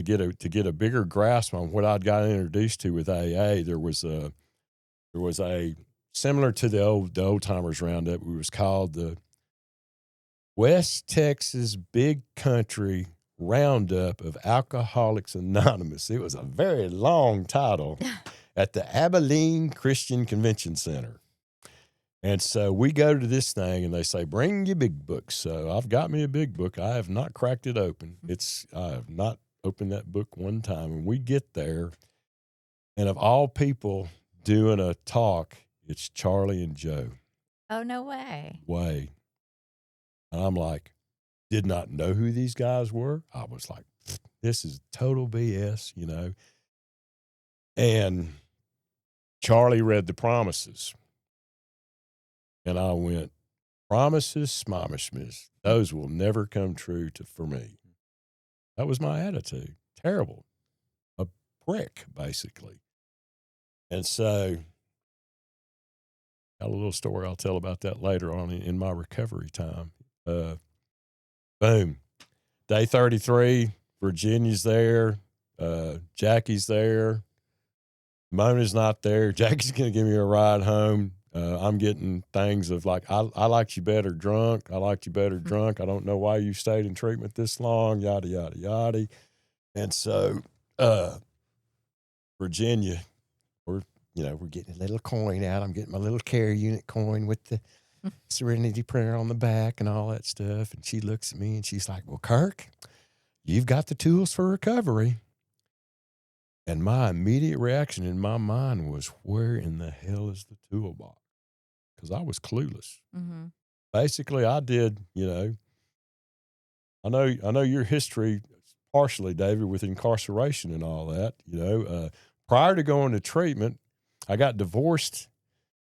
a bigger grasp on what I'd got introduced to with AA, there was a similar to the old timers roundup. It was called the West Texas Big Country Roundup of Alcoholics Anonymous. It was a very long title at the Abilene Christian Convention Center. And so we go to this thing and they say, bring your big book. So I've got me a big book. I have not cracked it open. I have not opened that book one time. And we get there, and of all people doing a talk, it's Charlie and Joe. Oh, no way. And I'm like, did not know who these guys were. I was like, this is total BS, And Charlie read the promises. And I went, promises, smomishmas. Those will never come true for me. That was my attitude. Terrible. A prick, basically. And so, got a little story I'll tell about that later on in my recovery time. Boom. Day 33, Virginia's there. Jackie's there. Mona's not there. Jackie's going to give me a ride home. I'm getting things of like, I liked you better drunk. I liked you better drunk. I don't know why you stayed in treatment this long, yada, yada, yada. And so, Virginia, we're getting a little coin out. I'm getting my little care unit coin with the Serenity prayer on the back and all that stuff. And she looks at me and she's like, well, Kirk, you've got the tools for recovery. And my immediate reaction in my mind was, where in the hell is the toolbox? Because I was clueless. Mm-hmm. Basically, I did, I know your history partially, David, with incarceration and all that. Prior to going to treatment, I got divorced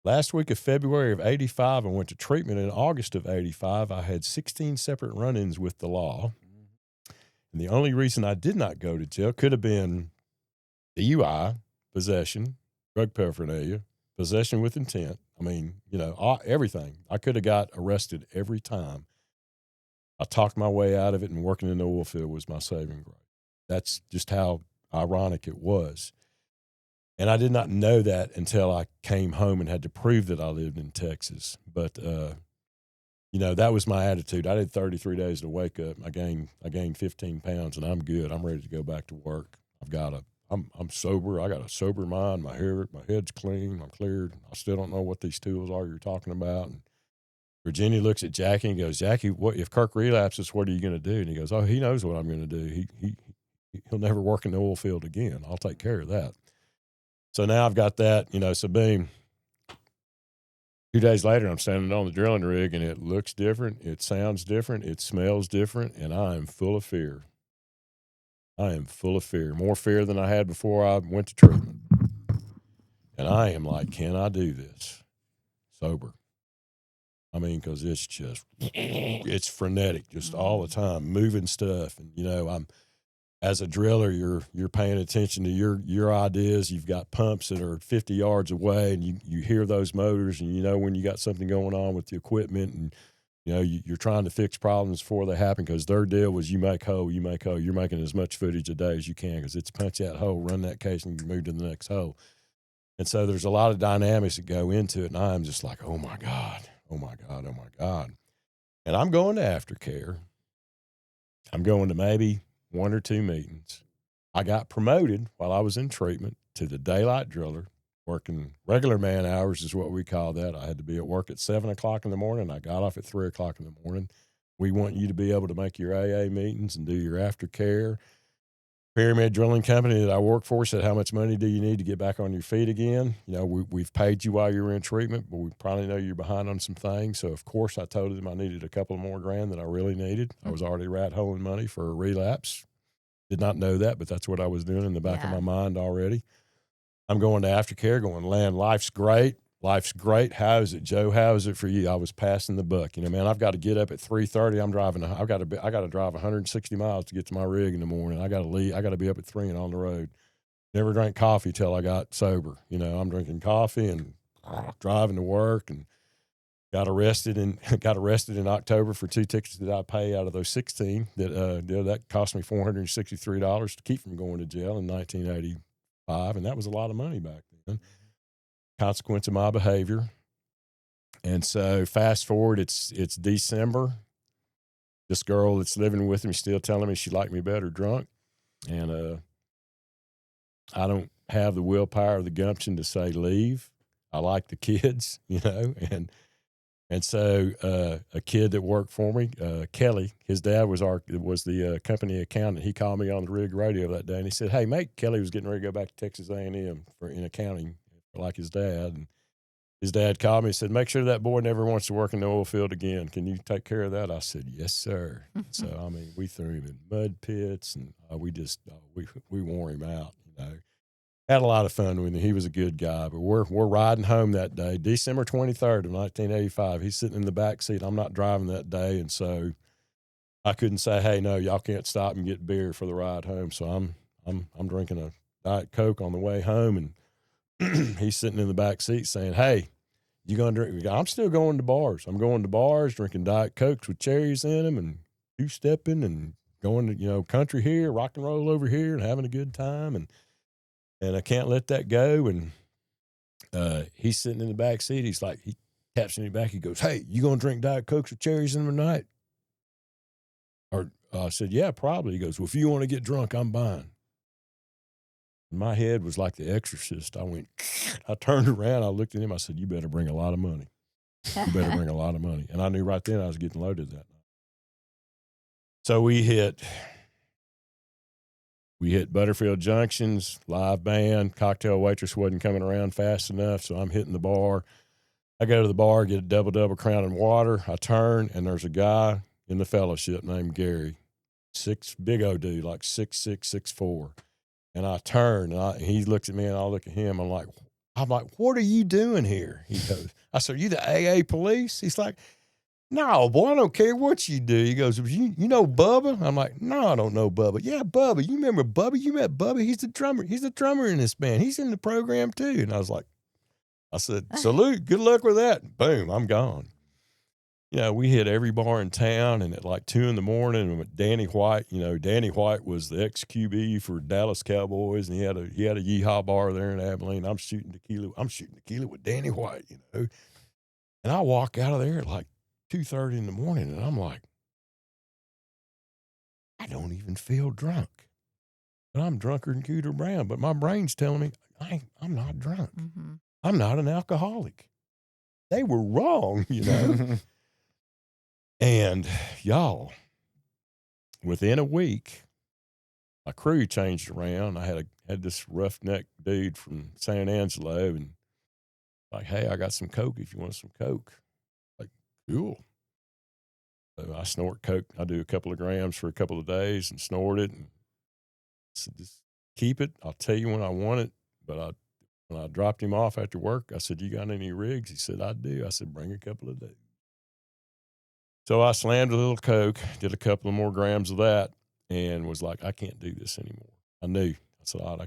last week of February of 85. I went to treatment in August of 85. I had 16 separate run-ins with the law. And the only reason I did not go to jail could have been DUI, possession, drug paraphernalia, possession with intent. Everything. I could have got arrested every time. I talked my way out of it, and working in the oil field was my saving grace. That's just how ironic it was. And I did not know that until I came home and had to prove that I lived in Texas. But, you know, that was my attitude. I did 33 days to wake up. I gained 15 pounds, and I'm good. I'm ready to go back to work. I'm sober. I got a sober mind. My head's clean. I'm cleared. I still don't know what these tools are you're talking about. And Virginia looks at Jackie and goes, Jackie, what if Kirk relapses? What are you going to do? And he goes, oh, he knows what I'm going to do. He'll never work in the oil field again. I'll take care of that. So now I've got that, you know. So boom. 2 days later, I'm standing on the drilling rig, and it looks different. It sounds different. It smells different, and I am full of fear. I am full of fear, more fear than I had before I went to treatment. And I am like, can I do this sober? I mean, because it's just, it's frenetic, just all the time, moving stuff. And, you know, as a driller, you're paying attention to your ideas. You've got pumps that are 50 yards away, and you hear those motors, and you know when you got something going on with the equipment, and you know you're trying to fix problems before they happen, because their deal was you make hole. You're making as much footage a day as you can, because it's punch that hole, run that case, and you move to the next hole. And so there's a lot of dynamics that go into it, and I'm just like, oh my God. And I'm going to aftercare. I'm going to maybe 1 or 2 meetings. I got promoted while I was in treatment to the daylight driller, working regular man hours is what we call that. I had to be at work at 7 o'clock in the morning. I got off at 3 o'clock in the morning. We want you to be able to make your AA meetings and do your aftercare. Pyramid Drilling Company that I work for said, how much money do you need to get back on your feet again? You know, we've paid you while you were in treatment, but we probably know you're behind on some things. So, of course, I told them I needed a couple more grand than I really needed. I was already rat-holing money for a relapse. Did not know that, but that's what I was doing in the back of my mind already. I'm going to aftercare, going, Land, life's great. Life's great. How is it, Joe? How is it for you? I was passing the buck. You know, man, I've got to get up at 3:30. I got to drive 160 miles to get to my rig in the morning. I got to leave. I got to be up at 3 and on the road. Never drank coffee till I got sober. You know, I'm drinking coffee and driving to work, and got arrested in October for 2 tickets that I pay out of those 16 that cost me $463 to keep from going to jail in 1985. And that was a lot of money back then. Consequence of my behavior. And so fast forward, it's December. This girl that's living with me still telling me she liked me better drunk. And I don't have the willpower or the gumption to say leave. I like the kids, you know, and so a kid that worked for me, Kelly, his dad was the company accountant. He called me on the rig radio that day, and he said, hey, mate, Kelly was getting ready to go back to Texas A&M in accounting like his dad. And his dad called me and said, make sure that boy never wants to work in the oil field again. Can you take care of that? I said, yes, sir. So, I mean, we threw him in mud pits, and we wore him out, you know. Had a lot of fun with him. He was a good guy. But we're riding home that day, December 23rd of 1985. He's sitting in the back seat. I'm not driving that day, and so I couldn't say, hey, no, y'all can't stop and get beer for the ride home. So I'm drinking a Diet Coke on the way home, and he's sitting in the back seat saying, hey, you going to drink? I'm still going to bars. I'm going to bars, drinking Diet Cokes with cherries in them, and two-stepping and going to, you know, country here, rock and roll over here, and having a good time. And I can't let that go. And he's sitting in the back seat. He's like, he taps me back. He goes, hey, you going to drink Diet Cokes with cherries in them tonight? Or I said, yeah, probably. He goes, well, if you want to get drunk, I'm buying. My head was like the Exorcist. I turned around, I looked at him, I said, you better bring a lot of money. You better bring a lot of money. And I knew right then I was getting loaded that night. So we hit Butterfield Junctions, live band, cocktail waitress wasn't coming around fast enough, so I'm hitting the bar. I go to the bar, get a double Crown and water. I turn, and there's a guy in the fellowship named Gary, big old dude, like 6'6", 6'4". And I turn, and he looks at me, and I look at him. I'm like, what are you doing here? He goes, I said, are you the AA police? He's like, no, boy, I don't care what you do. He goes, you know Bubba? I'm like, no, I don't know Bubba. Yeah, Bubba. You remember Bubba? You met Bubba? He's the drummer. He's the drummer in this band. He's in the program too. And I said, salute. Good luck with that. Boom, I'm gone. we hit every bar in town, and at like 2 a.m, Danny White, Danny White was the ex-QB for Dallas Cowboys, and he had a yeehaw bar there in Abilene. I'm shooting tequila with Danny White, and I walk out of there at like 2:30 in the morning, and I'm like, I don't even feel drunk. And I'm drunker than Cooter Brown, but my brain's telling me I'm not drunk. Mm-hmm. I'm not an alcoholic. They were wrong, And y'all, within a week, my crew changed around. I had this roughneck dude from San Angelo, and like, hey, I got some Coke if you want some Coke. Like, cool. So I snort Coke. I do a couple of grams for a couple of days and snort it. And said, just keep it. I'll tell you when I want it. But when I dropped him off after work, I said, you got any rigs? He said, I do. I said, bring a couple of days. So I slammed a little Coke, did a couple of more grams of that, and was like, I can't do this anymore. I knew. I said, I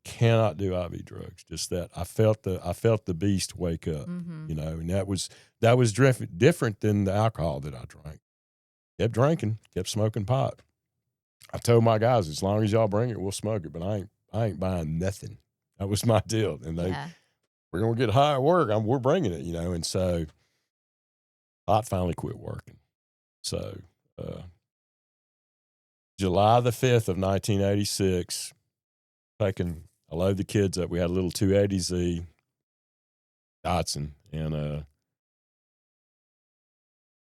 cannot do IV drugs. Just that. I felt the beast wake up, Mm-hmm. and that was different than the alcohol that I drank. Kept drinking, kept smoking pot. I told my guys, as long as y'all bring it, we'll smoke it, but I ain't buying nothing. That was my deal. And we're going to get high at work. We're bringing it, and so pot finally quit working. So, July the 5th of 1986, I load the kids up. We had a little 280Z Datsun, and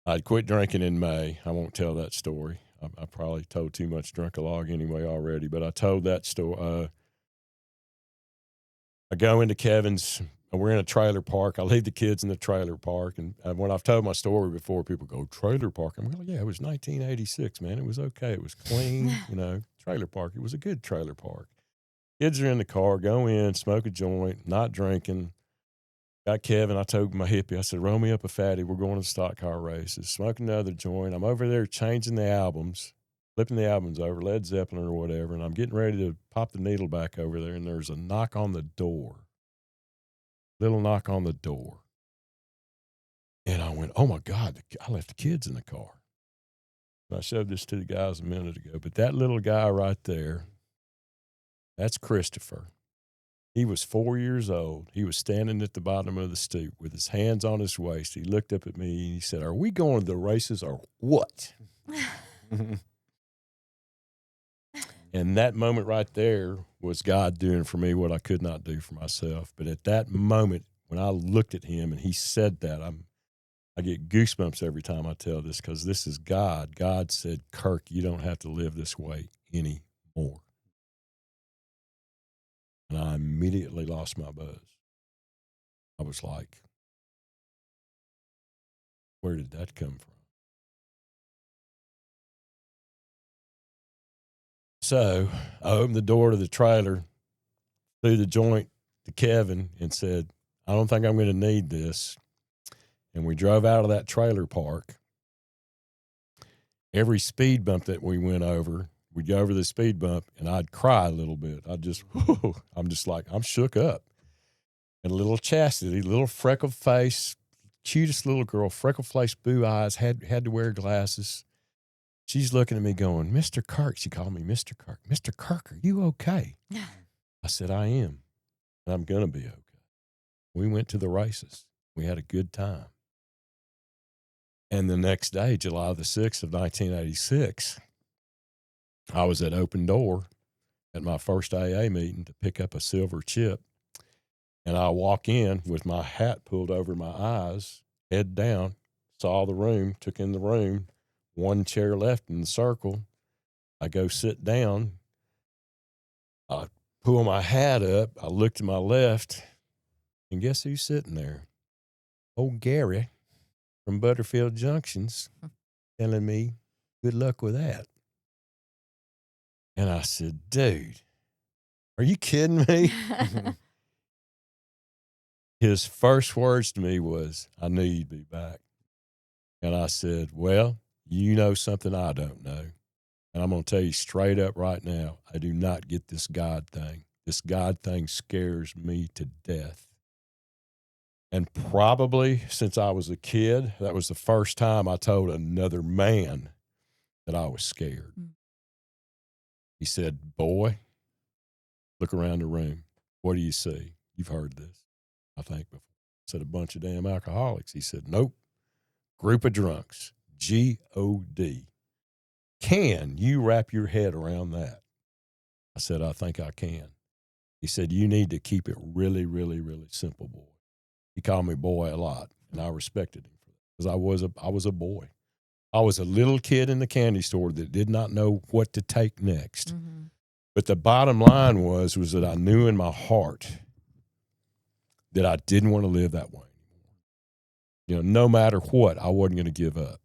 I'd quit drinking in May. I won't tell that story. I probably told too much drunk-a-log anyway already, but I told that story. I go into Kevin's. We're in a trailer park. I leave the kids in the trailer park. And when I've told my story before, people go, trailer park? I'm like, yeah, it was 1986, man. It was okay. It was clean, trailer park. It was a good trailer park. Kids are in the car, go in, smoke a joint, not drinking. Got Kevin. I told my hippie, I said, roll me up a fatty. We're going to the stock car races. Smoking another joint. I'm over there changing the albums, flipping the albums over, Led Zeppelin or whatever, and I'm getting ready to pop the needle back over there, and there's a knock on the door. Little knock on the door. And I went, oh, my God, I left the kids in the car. And I showed this to the guys a minute ago, but that little guy right there, that's Christopher. He was 4 years old. He was standing at the bottom of the stoop with his hands on his waist. He looked up at me and he said, are we going to the races or what? And that moment right there was God doing for me what I could not do for myself. But at that moment, when I looked at him and he said that, I get goosebumps every time I tell this, because this is God. God said, Kirk, you don't have to live this way anymore. And I immediately lost my buzz. I was like, where did that come from? So I opened the door to the trailer, threw the joint to Kevin, and said, I don't think I'm going to need this. And we drove out of that trailer park. Every speed bump that we went over, we'd go over the speed bump, and I'd cry a little bit. I'm shook up. And a little Chastity, little freckled face, cutest little girl, freckled face, blue eyes, had to wear glasses. She's looking at me going, Mr. Kirk. She called me Mr. Kirk. Mr. Kirk, are you okay? I said, I am. And I'm going to be okay. We went to the races. We had a good time. And the next day, July the 6th of 1986, I was at Open Door at my first AA meeting to pick up a silver chip. And I walk in with my hat pulled over my eyes, head down, saw the room, took in the room, one chair left in the circle. I go sit down. I pull my hat up. I look to my left, and guess who's sitting there? Old Gary from Butterfield Junctions telling me, good luck with that. And I said, dude, are you kidding me? His first words to me was, I knew you'd be back. And I said, well, you know something I don't know. And I'm going to tell you straight up right now, I do not get this God thing. This God thing scares me to death. And probably since I was a kid, that was the first time I told another man that I was scared. He said, boy, look around the room. What do you see? You've heard this, I think, before. I said, a bunch of damn alcoholics. He said, nope. Group of drunks. G-O-D. Can you wrap your head around that? I said, I think I can. He said, you need to keep it really, really, really simple, boy. He called me boy a lot, and I respected him for that because I was a boy. I was a little kid in the candy store that did not know what to take next. Mm-hmm. But the bottom line was that I knew in my heart that I didn't want to live that way anymore. No matter what, I wasn't going to give up.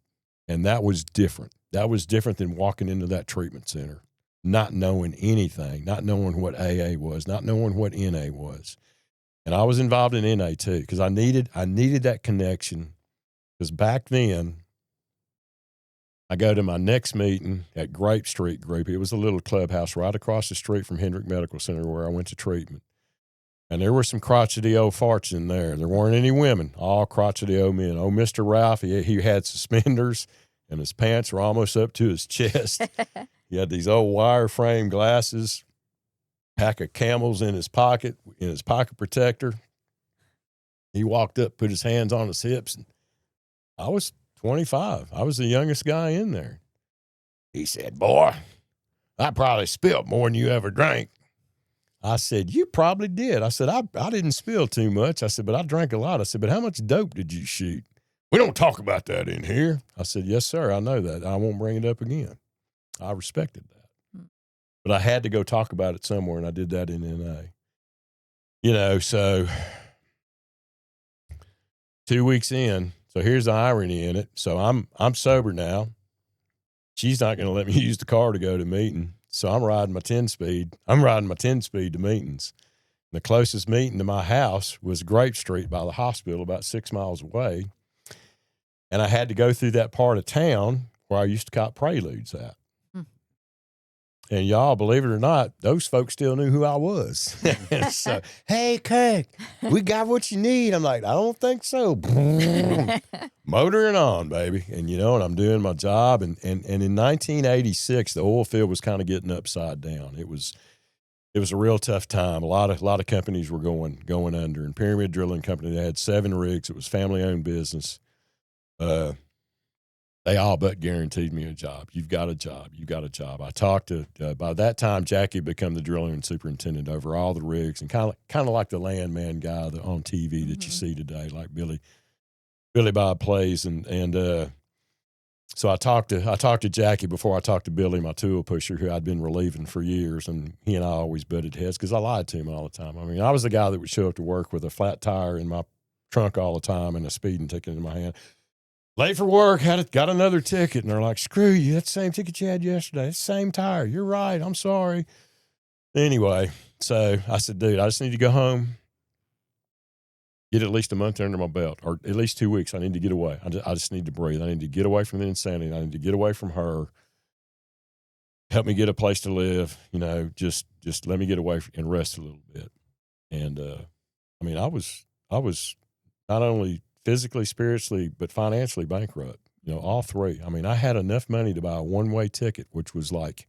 And that was different. That was different than walking into that treatment center, not knowing anything, not knowing what AA was, not knowing what NA was. And I was involved in NA too because I needed that connection because back then I go to my next meeting at Grape Street Group. It was a little clubhouse right across the street from Hendrick Medical Center where I went to treatment. And there were some crotchety old farts in there. There weren't any women, all crotchety old men. Oh, Mr. Ralph, he had suspenders and his pants were almost up to his chest. He had these old wireframe glasses, pack of Camels in his pocket protector. He walked up, put his hands on his hips, and I was 25. I was the youngest guy in there. He said, boy, I probably spilled more than you ever drank. I said, you probably did. I said, I didn't spill too much. I said, but I drank a lot. I said, but how much dope did you shoot? We don't talk about that in here. I said, yes, sir, I know that. I won't bring it up again. I respected that. But I had to go talk about it somewhere, and I did that in NA. So 2 weeks in, so here's the irony in it. So I'm sober now. She's not going to let me use the car to go to meeting. So I'm riding my 10-speed. I'm riding my 10-speed to meetings. The closest meeting to my house was Grape Street by the hospital, about 6 miles away. And I had to go through that part of town where I used to cop Preludes at. And y'all, believe it or not, those folks still knew who I was. So, hey, Kirk, we got what you need. I'm like, I don't think so. Motoring on, baby. And and I'm doing my job. And in 1986, the oil field was kind of getting upside down. It was a real tough time. A lot of companies were going under. And Pyramid Drilling Company, they had 7 rigs. It was family-owned business. They all but guaranteed me a job. You've got a job. You've got a job. I talked to, by that time, Jackie had become the drilling superintendent over all the rigs and kind of like the landman guy on TV that you see today, like Billy Bob plays. And so I talked to Jackie before I talked to Billy, my tool pusher, who I'd been relieving for years. And he and I always butted heads because I lied to him all the time. I mean, I was the guy that would show up to work with a flat tire in my trunk all the time and a speeding ticket in my hand. Late for work, got another ticket, and they're like, screw you, that's the same ticket you had yesterday. It's the same tire. You're right. I'm sorry. Anyway, so I said, dude, I just need to go home, get at least a month under my belt, or at least 2 weeks. I need to get away. I just need to breathe. I need to get away from the insanity. I need to get away from her. Help me get a place to live. Just let me get away and rest a little bit. And, I was not only physically, spiritually, but financially bankrupt, all three. I had enough money to buy a one-way ticket, which was like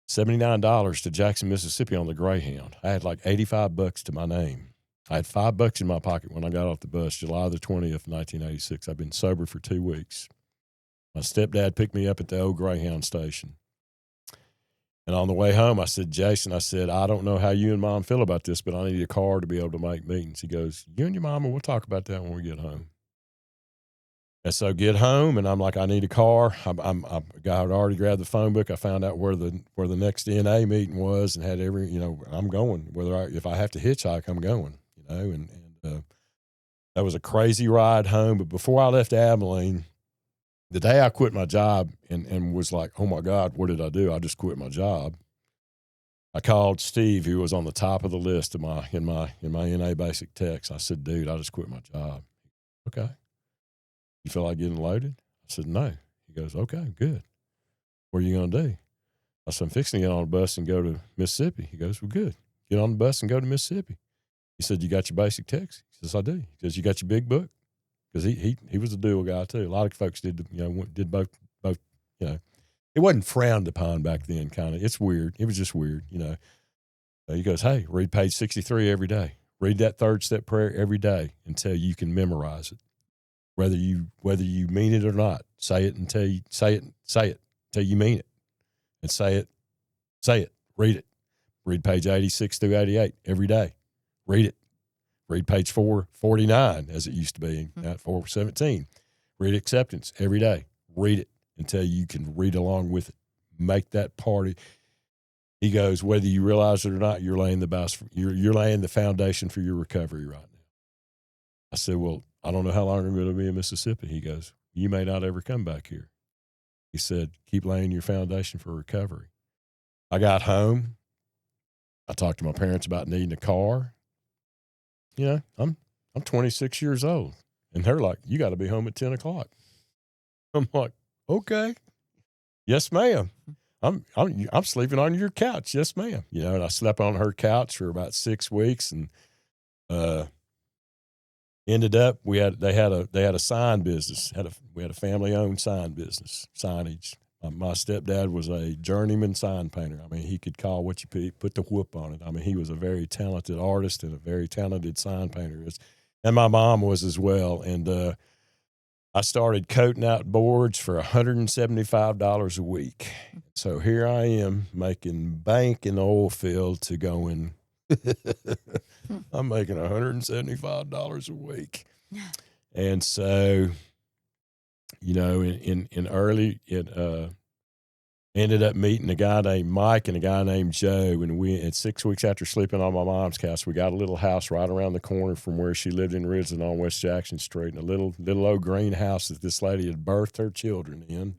$79 to Jackson, Mississippi on the Greyhound. I had like $85 to my name. I had $5 in my pocket when I got off the bus, July the 20th, 1986. I've been sober for 2 weeks. My stepdad picked me up at the old Greyhound station. And on the way home, I said, Jason, I don't know how you and Mom feel about this, but I need a car to be able to make meetings. He goes, you and your mama, we'll talk about that when we get home. And so get home, and I'm like, I need a car. I had already grabbed the phone book. I found out where the next NA meeting was and had I'm going. If I have to hitchhike, I'm going, and that was a crazy ride home. But before I left Abilene, the day I quit my job and was like, oh my God, what did I do? I just quit my job. I called Steve, who was on the top of the list in my NA basic text. I said, dude, I just quit my job. Okay. You feel like getting loaded? I said, no. He goes, okay, good. What are you going to do? I said, I'm fixing to get on a bus and go to Mississippi. He goes, well, good. Get on the bus and go to Mississippi. He said, "You got your basic text?" He says, "I do." He says, "You got your big book?" Because he was a dual guy too. A lot of folks did both. It wasn't frowned upon back then. Kind of, it's weird. It was just weird, He goes, "Hey, read page 63 every day. Read that third step prayer every day until you can memorize it, whether you mean it or not. Say it until you say it until you mean it, and say it. Read it. Read page 86 through 88 every day. Read it. Read page 449 as it used to be, not 417. Read acceptance every day. Read it until you can read along with it. Make that party." He goes, "Whether you realize it or not, you're laying you're laying the foundation for your recovery right now." I said, "Well, I don't know how long I'm going to be in Mississippi." He goes, "You may not ever come back here." He said, "Keep laying your foundation for recovery." I got home. I talked to my parents about needing a car. I'm 26 years old, and they're like, "You got to be home at 10 o'clock." I'm like, "Okay, yes, ma'am. I'm sleeping on your couch, yes, ma'am." And I slept on her couch for about 6 weeks, and ended up they had a sign business. We had a family owned sign business, signage. My stepdad was a journeyman sign painter. I mean, he could call what you put the whoop on it. I mean, he was a very talented artist and a very talented sign painter. And my mom was as well. And I started coating out boards for $175 a week. So here I am making bank in the oil field to going, I'm making $175 a week. And so, ended up meeting a guy named Mike and a guy named Joe. And 6 weeks after sleeping on my mom's couch, we got a little house right around the corner from where she lived in Ridgeland on West Jackson Street, and a little old green house that this lady had birthed her children in.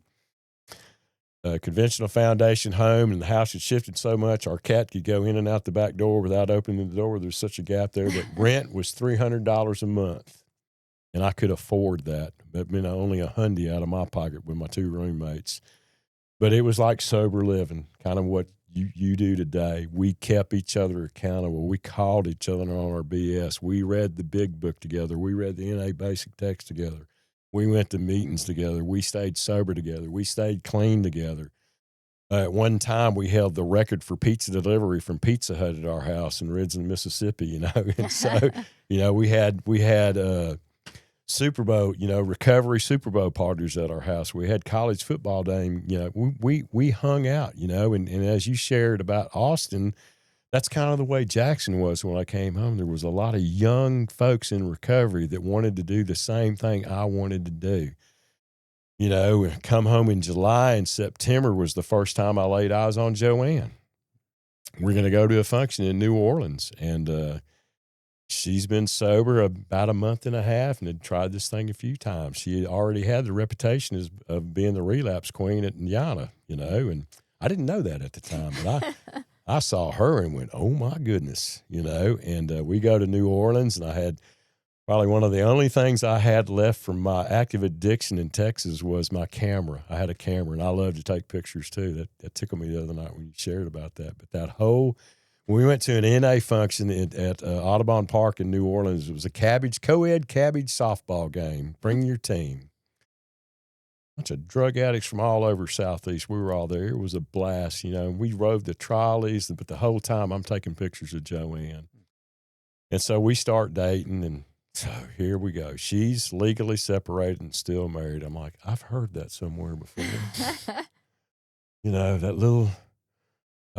A conventional foundation home, and the house had shifted so much our cat could go in and out the back door without opening the door. There's such a gap there. But rent was $300 a month, and I could afford that. But only $100 out of my pocket with my 2 roommates. But it was like sober living, kind of what you do today. We kept each other accountable. We called each other on our BS. We read the big book together. We read the NA basic text together. We went to meetings together. We stayed sober together. We stayed clean together. At one time, we held the record for pizza delivery from Pizza Hut at our house in Ridgeland, Mississippi. And so, we had Super Bowl, recovery Super Bowl parties at our house. We had college football game. We hung out. And as you shared about Austin, that's kind of the way Jackson was when I came home. There was a lot of young folks in recovery that wanted to do the same thing I wanted to do. Come home in July, and September was the first time I laid eyes on Joanne. We're going to go to a function in New Orleans, and she's been sober about a month and a half and had tried this thing a few times. She had already had the reputation of being the relapse queen at Yana, and I didn't know that at the time, but I saw her and went, "Oh my goodness," and we go to New Orleans, and I had probably one of the only things I had left from my active addiction in Texas was my camera. I had a camera, and I love to take pictures too. That tickled me the other night when you shared about that. But when we went to an NA function at Audubon Park in New Orleans, it was a co-ed cabbage softball game. Bring your team. Bunch of drug addicts from all over Southeast. We were all there. It was a blast, We rode the trolleys, but the whole time I'm taking pictures of Joanne. And so we start dating, and so here we go. She's legally separated and still married. I'm like, I've heard that somewhere before. That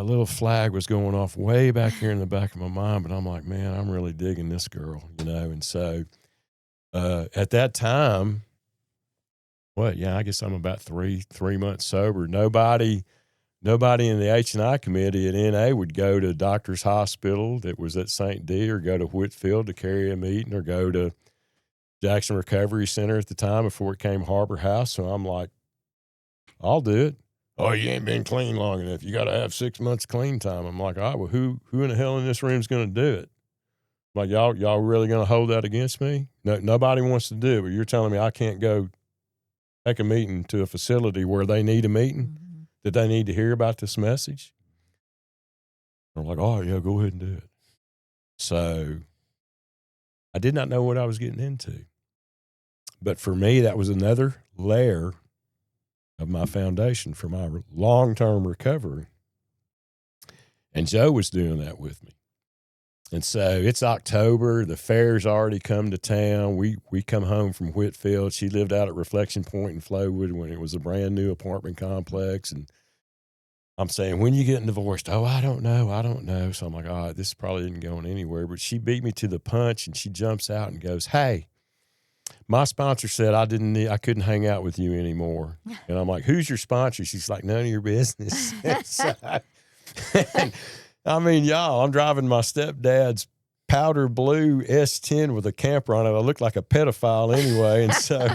little flag was going off way back here in the back of my mind, but I'm like, man, I'm really digging this girl, And so at that time, I guess I'm about three months sober. Nobody in the H&I committee at NA would go to Doctor's Hospital that was at St. D, or go to Whitfield to carry a meeting, or go to Jackson Recovery Center at the time before it came Harbor House. So I'm like, I'll do it. "Oh, you ain't been clean long enough. You got to have 6 months clean time." I'm like, all right, well, who in the hell in this room is going to do it? I'm like, y'all really going to hold that against me? No, nobody wants to do it, but you're telling me I can't go take a meeting to a facility where they need a meeting, that they need to hear about this message? I'm like, oh, yeah, go ahead and do it. So I did not know what I was getting into. But for me, that was another layer of my foundation for my long-term recovery. And Joe was doing that with me. And so it's October. The fair's already come to town. We come home from Whitfield. She lived out at Reflection Point in Flowood when it was a brand new apartment complex. And I'm saying, when you getting divorced? Oh, I don't know. So I'm like, all right, this probably isn't going anywhere. But she beat me to the punch, and she jumps out and goes, hey, my sponsor said I couldn't hang out with you anymore. And I'm like, who's your sponsor? She's like, none of your business. I mean, y'all, I'm driving my stepdad's powder blue S10 with a camper on it. I look like a pedophile anyway. And so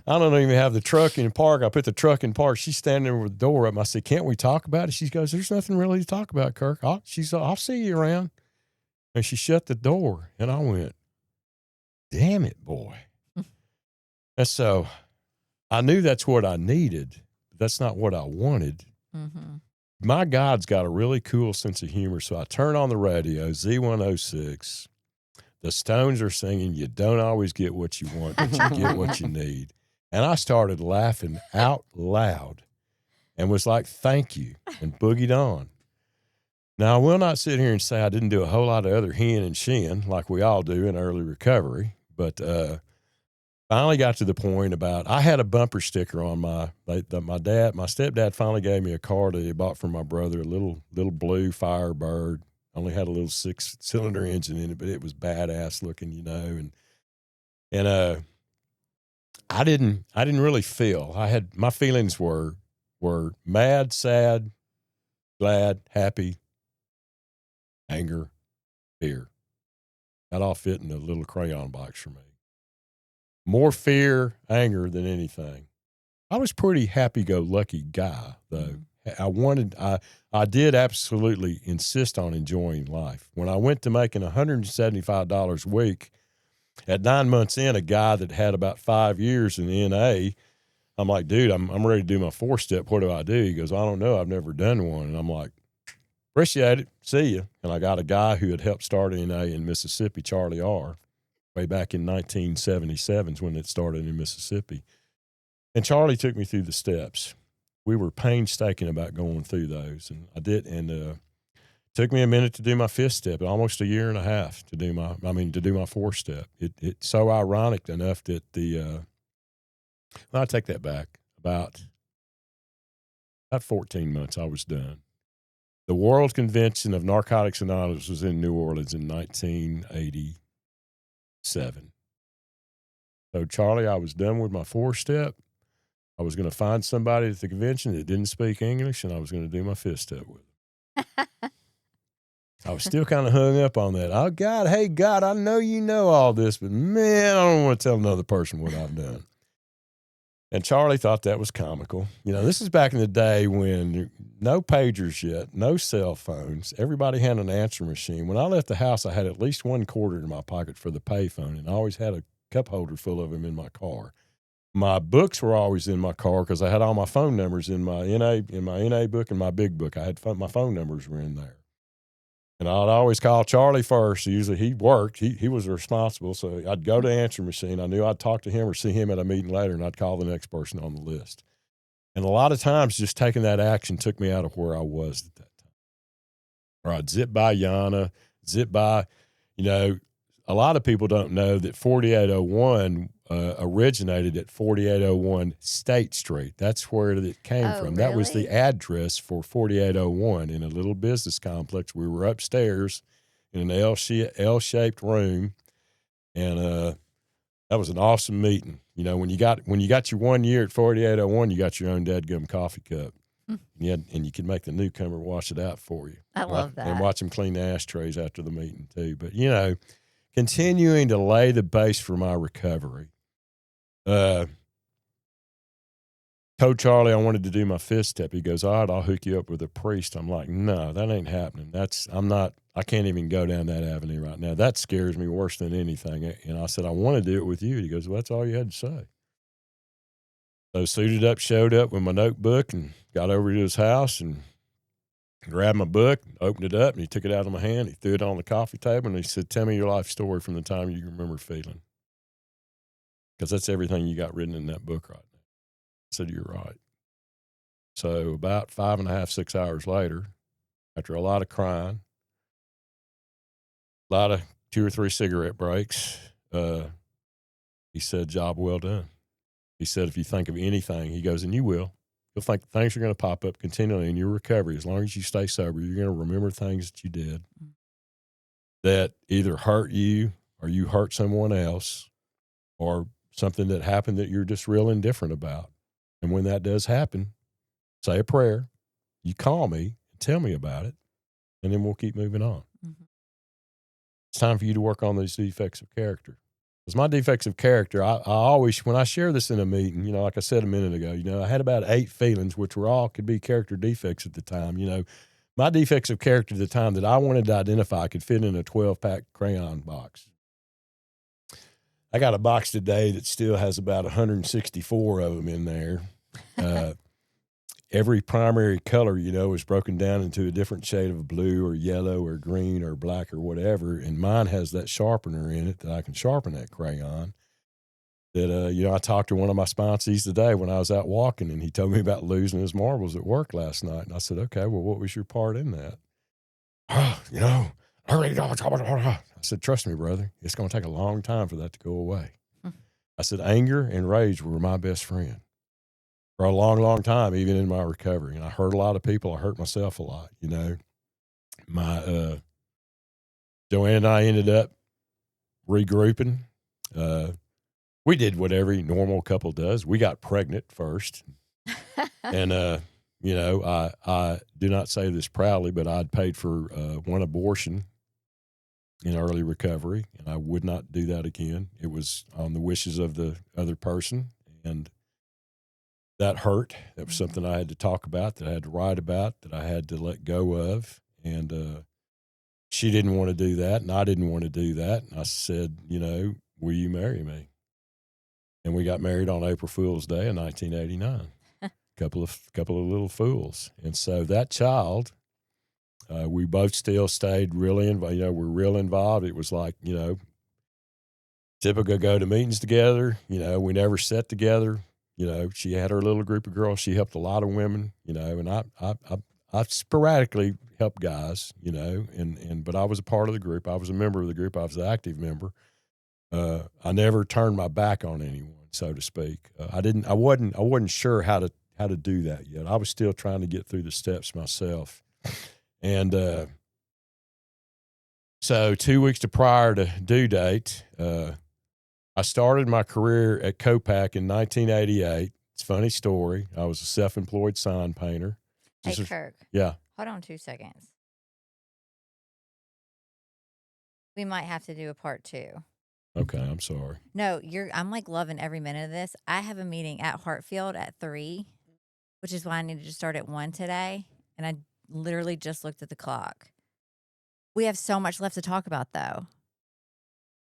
I don't even have the truck in park. I put the truck in park. She's standing there with the door up. I said, can't we talk about it? She goes, there's nothing really to talk about, Kirk. I'll see you around. And she shut the door. And I went, damn it, boy. And so I knew that's what I needed. But that's not what I wanted. Mm-hmm. My God's got a really cool sense of humor. So I turn on the radio, Z106. The Stones are singing, you don't always get what you want, but you get what you need. And I started laughing out loud and was like, thank you, and boogied on. Now, I will not sit here and say I didn't do a whole lot of other hen and shin like we all do in early recovery, but finally got to the point about, I had a bumper sticker on my stepdad finally gave me a car that he bought for my brother, a little blue Firebird. Only had a little 6-cylinder engine in it, but it was badass looking, you know. And I didn't really feel. My feelings were mad, sad, glad, happy, anger, fear. That all fit in a little crayon box for me. More fear, anger than anything. I was pretty happy-go-lucky guy, though. I did absolutely insist on enjoying life. When I went to making $175 a week, at 9 months in, a guy that had about 5 years in NA, I'm like, dude, I'm ready to do my 4-step. What do I do? He goes, I don't know. I've never done one. And I'm like, appreciate it. See you. And I got a guy who had helped start NA in Mississippi, Charlie R., way back in 1977 when it started in Mississippi. And Charlie took me through the steps. We were painstaking about going through those, and I did. And took me a minute to do my 5th step, almost a year and a half to do my 4-step. It's so ironic enough that I take that back. About 14 months, I was done. The World Convention of Narcotics Anonymous was in New Orleans in 1987. So, Charlie, I was done with my 4-step. I was going to find somebody at the convention that didn't speak English, and I was going to do my 5th step with them. I was still kind of hung up on that. Oh, God, hey, God, I know you know all this, but, man, I don't want to tell another person what I've done. And Charlie thought that was comical. You know, this is back in the day when no pagers yet, no cell phones. Everybody had an answer machine. When I left the house, I had at least $1 in my pocket for the payphone, and I always had a cup holder full of them in my car. My books were always in my car because I had all my phone numbers in my NA book and my big book. I had my phone numbers were in there. And I'd always call Charlie first. Usually he worked. He was responsible. So I'd go to the answer machine. I knew I'd talk to him or see him at a meeting later, and I'd call the next person on the list. And a lot of times just taking that action took me out of where I was at that time. Or I'd zip by Yana, you know, a lot of people don't know that 4801 originated at 4801 State Street. That's where it came from. Really? That was the address for 4801 in a little business complex. We were upstairs in an L-shaped room, and that was an awesome meeting. You know, when you got your 1 year at 4801, you got your own dadgum coffee cup. And you could make the newcomer wash it out for you. I love that. And watch them clean the ashtrays after the meeting too. But, you know, continuing to lay the base for my recovery. Told Charlie I wanted to do my 5th step. He goes, all right, I'll hook you up with a priest. I'm like, no, that ain't happening. I can't even go down that avenue right now. That scares me worse than anything. And I said, I want to do it with you. He goes, well, that's all you had to say. So suited up, showed up with my notebook and got over to his house and grabbed my book, opened it up, and he took it out of my hand. He threw it on the coffee table, and he said, "Tell me your life story from the time you remember feeling. Because that's everything you got written in that book right now." I said, "You're right." So about 5.5, 6 hours later, after a lot of crying, a lot of 2 or 3 cigarette breaks, he said, "Job well done." He said, "If you think of anything," he goes, "and you will, you'll think things are going to pop up continually in your recovery. As long as you stay sober, you're going to remember things that you did that either hurt you or you hurt someone else or something that happened that you're just real indifferent about. And when that does happen, say a prayer, you call me and tell me about it, and then we'll keep moving on." Mm-hmm. It's time for you to work on those defects of character. Because my defects of character, I always, when I share this in a meeting, like I said a minute ago, I had about 8 feelings, which were all could be character defects at the time. My defects of character at the time that I wanted to identify could fit in a 12-pack crayon box. I got a box today that still has about 164 of them in there. Every primary color, is broken down into a different shade of blue or yellow or green or black or whatever. And mine has that sharpener in it that I can sharpen that crayon. That, I talked to one of my sponsees today when I was out walking, and he told me about losing his marbles at work last night. And I said, "Okay, well, what was your part in that?" I said, "Trust me, brother, it's going to take a long time for that to go away." I said, "Anger and rage were my best friend for a long, long time, even in my recovery. And I hurt a lot of people. I hurt myself a lot, My Joanne and I ended up regrouping. We did what every normal couple does. We got pregnant first. And, I do not say this proudly, but I'd paid for one abortion in early recovery, and I would not do that again. It was on the wishes of the other person, and that hurt. That was something I had to talk about, that I had to write about, that I had to let go of. And she didn't want to do that, and I didn't want to do that. And I said, "Will you marry me?" And we got married on April Fool's Day in 1989. couple of little fools. And so that child, we both still stayed really involved. We're real involved. It was like, typical go to meetings together. We never sat together. She had her little group of girls. She helped a lot of women, and I sporadically helped guys, but I was a part of the group. I was a member of the group. I was an active member. I never turned my back on anyone, so to speak. I wasn't sure how to do that yet. I was still trying to get through the steps myself. And so 2 weeks prior to due date, I started my career at Copac in 1988. It's a funny story. I was a self-employed sign painter. Hey, Kirk. Yeah. Hold on 2 seconds. We might have to do a part 2. Okay, I'm sorry. No, I'm like loving every minute of this. I have a meeting at Hartfield at 3, which is why I needed to start at 1 today. And I literally just looked at the clock. We have so much left to talk about, though.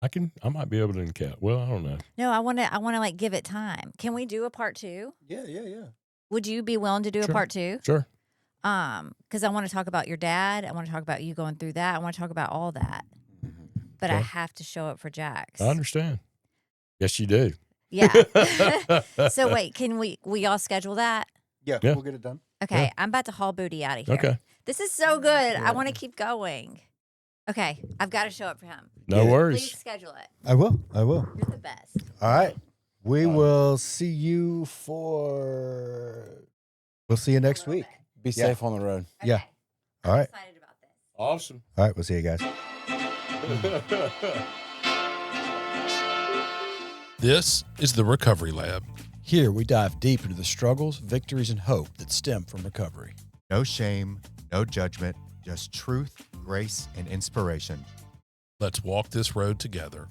I might be able to encap. Well, I don't know. No, I want to like give it time. Can we do a part 2? Yeah. Would you be willing to do a part 2? Sure. Because I want to talk about your dad. I want to talk about you going through that. I want to talk about all that. But I have to show up for Jax. I understand. Yes, you do. Yeah. So wait, will y'all schedule that? Yeah, we'll get it done. Okay, Yeah. I'm about to haul booty out of here. Okay. This is so good. I want to keep going. Okay, I've got to show up for him. No worries. Please schedule it. I will. You're the best. All right. We will see you we'll see you next week. Be safe on the road. Okay. Yeah. All I'm right. excited about this. Awesome. All right. We'll see you guys. This is the Recovery Lab. Here we dive deep into the struggles, victories, and hope that stem from recovery. No shame, no judgment, just truth, grace, and inspiration. Let's walk this road together.